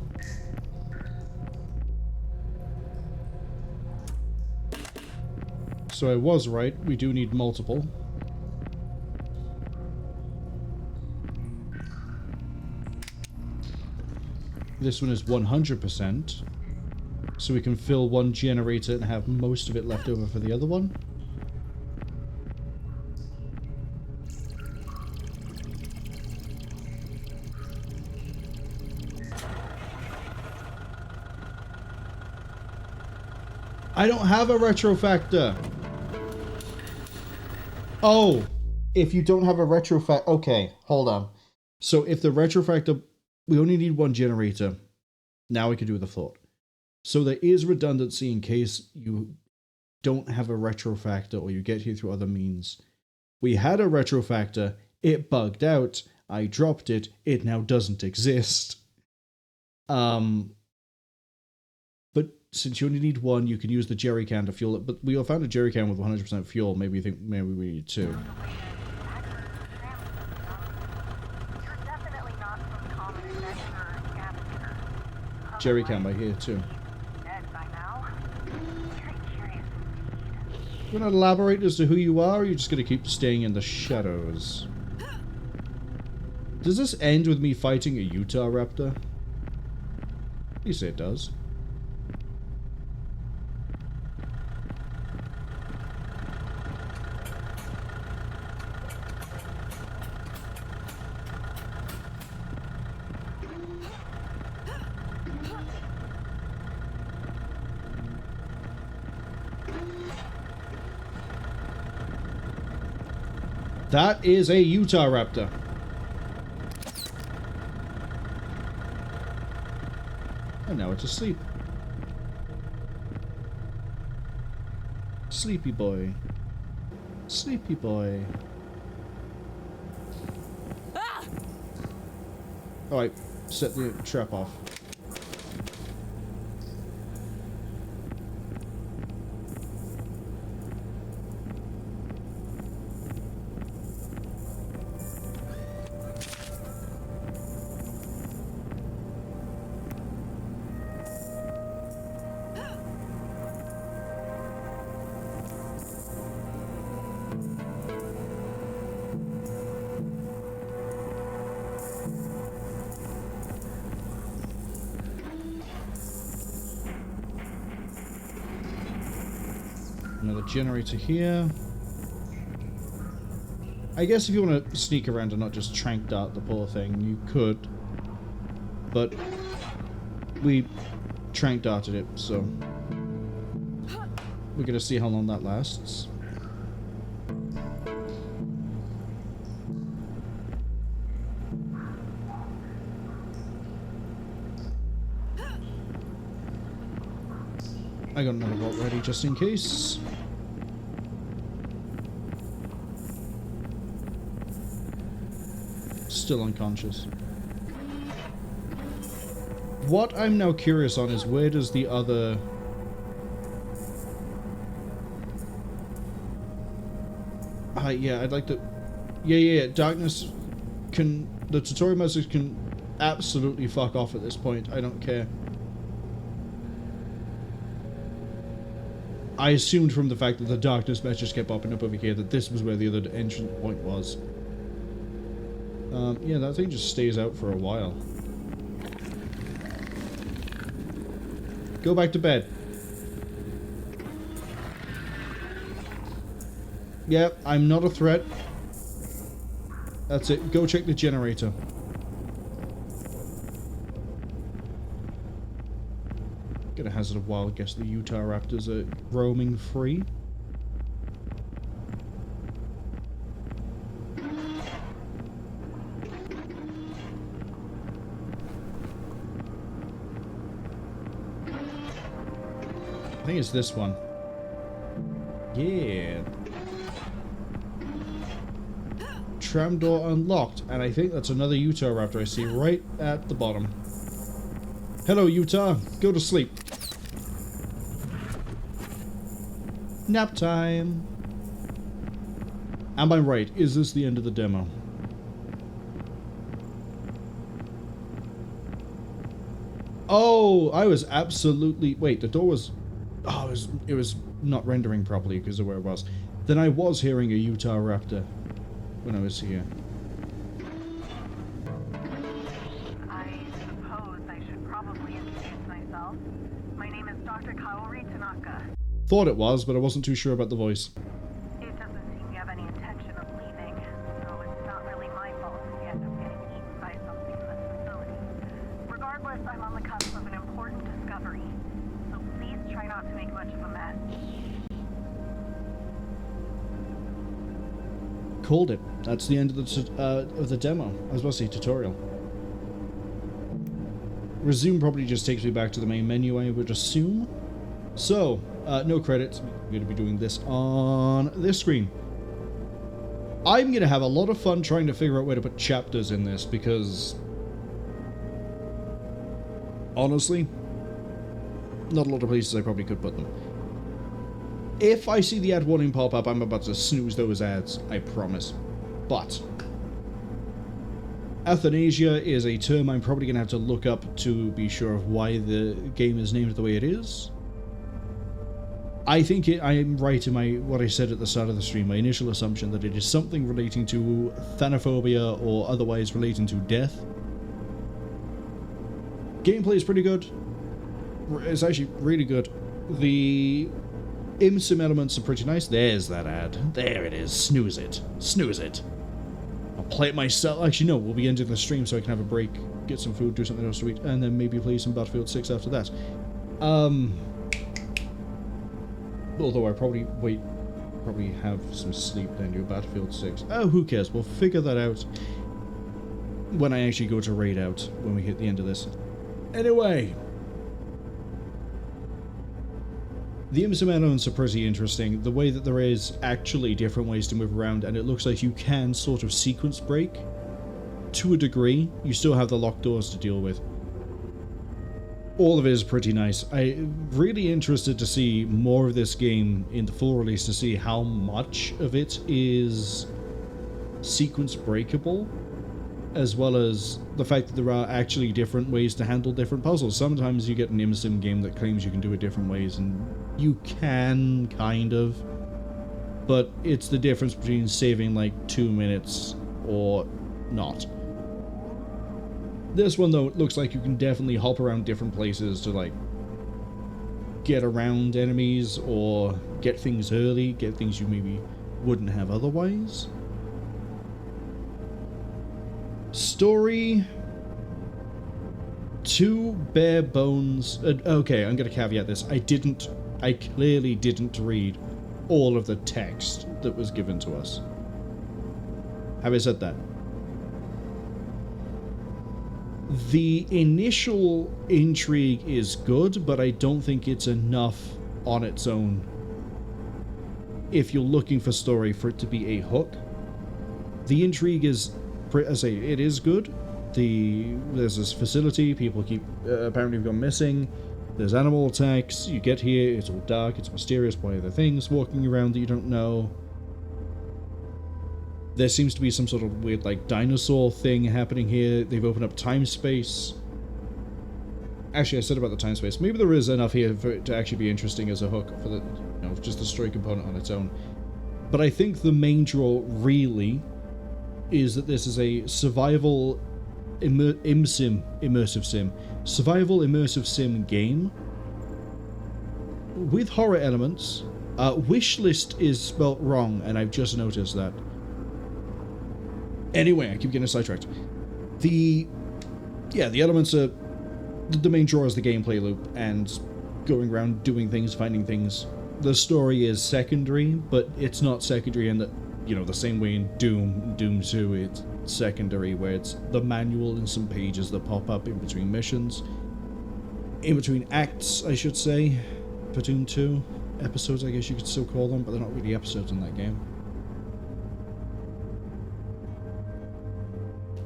So I was right, we do need multiple. This one is 100%. So we can fill one generator and have most of it left over for the other one. I don't have a retrofactor. Oh, if you don't have a retrofactor, okay, hold on. So if the retrofactor, we only need one generator. Now we can do the thought. So there is redundancy in case you don't have a retrofactor or you get here through other means. We had a retrofactor, it bugged out, I dropped it, it now doesn't exist. But since you only need one, you can use the jerry can to fuel it. But we found a jerry can with 100% fuel. Maybe we need two. Jerry can by here too. You want to elaborate as to who you are, or are you just going to keep staying in the shadows? Does this end with me fighting a Utah raptor? You say it does. That is a Utah raptor. And now it's asleep. Sleepy boy. Sleepy boy. Ah! Alright, set the trap off. Another generator here. I guess if you want to sneak around and not just trank dart the poor thing, you could. But we trank darted it, so we're gonna see how long that lasts. I got another vault ready just in case. Still unconscious. What I'm now curious on is where does the other... yeah, I'd like to... Yeah, darkness can... The tutorial message can absolutely fuck off at this point. I don't care. I assumed from the fact that the darkness message kept popping up over here that this was where the other entrance point was. Yeah, that thing just stays out for a while. Go back to bed. Yep, I'm not a threat. That's it. Go check the generator. Gonna hazard a wild guess the Utah raptors are roaming free. I think it's this one. Yeah. Tram door unlocked, and I think that's another Utah raptor I see right at the bottom. Hello, Utah. Go to sleep. Nap time. Am I right? Is this the end of the demo? Oh, I was absolutely... Wait, the door was... Oh, it was not rendering properly because of where it was. Then I was hearing a Utah Raptor when I was here. I suppose I should probably introduce myself. My name is Dr. Kaori Tanaka. Thought it was, but I wasn't too sure about the voice. It doesn't seem you have any intention of leaving, so it's not really my fault if you end up getting eaten by something in this facility. Regardless, I'm on the cusp of an important discovery, so please try not to make much of a mess. Called it. That's the end of the demo. I was about to say tutorial. Resume probably just takes me back to the main menu, I would assume. So, no credits. I'm going to be doing this on this screen. I'm going to have a lot of fun trying to figure out where to put chapters in this because... honestly, not a lot of places I probably could put them. If I see the ad warning pop up, I'm about to snooze those ads, I promise. But Athanasia is a term I'm probably going to have to look up to be sure of why the game is named the way it is. I think I'm right in what I said at the start of the stream, my initial assumption that it is something relating to thanophobia or otherwise relating to death. Gameplay is pretty good. It's actually really good. The ImSim elements are pretty nice. There's that ad. There it is. Snooze it. Snooze it. I'll play it myself. Actually, no, we'll be ending the stream so I can have a break, get some food, do something else to eat, and then maybe play some Battlefield 6 after that. Although I probably have some sleep then do Battlefield 6. Oh, who cares? We'll figure that out when I actually go to raid out, when we hit the end of this. Anyway, the ImSim elements are pretty interesting. The way that there is actually different ways to move around, and it looks like you can sort of sequence break to a degree. You still have the locked doors to deal with. All of it is pretty nice. I'm really interested to see more of this game in the full release to see how much of it is sequence breakable, as well as the fact that there are actually different ways to handle different puzzles. Sometimes you get an ImSim game that claims you can do it different ways, and you can, kind of. But it's the difference between saving like 2 minutes or not. This one, though, it looks like you can definitely hop around different places to, like, get around enemies or get things early, get things you maybe wouldn't have otherwise. Story, too bare bones. Okay, I'm gonna caveat this. I clearly didn't read all of the text that was given to us. Having said that, the initial intrigue is good, but I don't think it's enough on its own if you're looking for story for it to be a hook. The intrigue is, as I say, it is good. There's this facility, people keep apparently have gone missing, there's animal attacks, you get here, it's all dark, it's mysterious, why are there things walking around that you don't know? There seems to be some sort of weird, like, dinosaur thing happening here. They've opened up time-space. Actually, I said about the time-space. Maybe there is enough here for it to actually be interesting as a hook for the, you know, just the story component on its own. But I think the main draw, really, is that this is a survival immersive sim game with horror elements. Wishlist is spelt wrong, and I've just noticed that. Anyway, I keep getting sidetracked. The elements are... The main draw is the gameplay loop, and going around doing things, finding things. The story is secondary, but it's not secondary in that, you know, the same way in Doom 2, it's secondary, where it's the manual and some pages that pop up in between missions. In between acts, I should say. For Doom 2. Episodes, I guess you could still call them, but they're not really episodes in that game.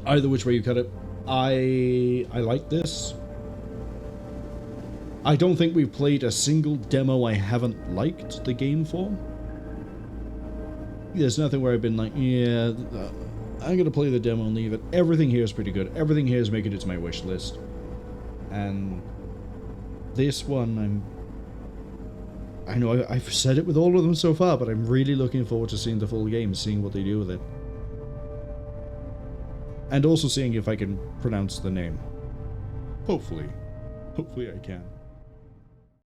Either which way you cut it, I like this. I don't think we've played a single demo I haven't liked the game for. There's nothing where I've been like, yeah, I'm gonna play the demo and leave it. Everything here is pretty good. Everything here is making it to my wish list. And this one, I know I've said it with all of them so far, but I'm really looking forward to seeing the full game, seeing what they do with it. And also seeing if I can pronounce the name. Hopefully. Hopefully I can.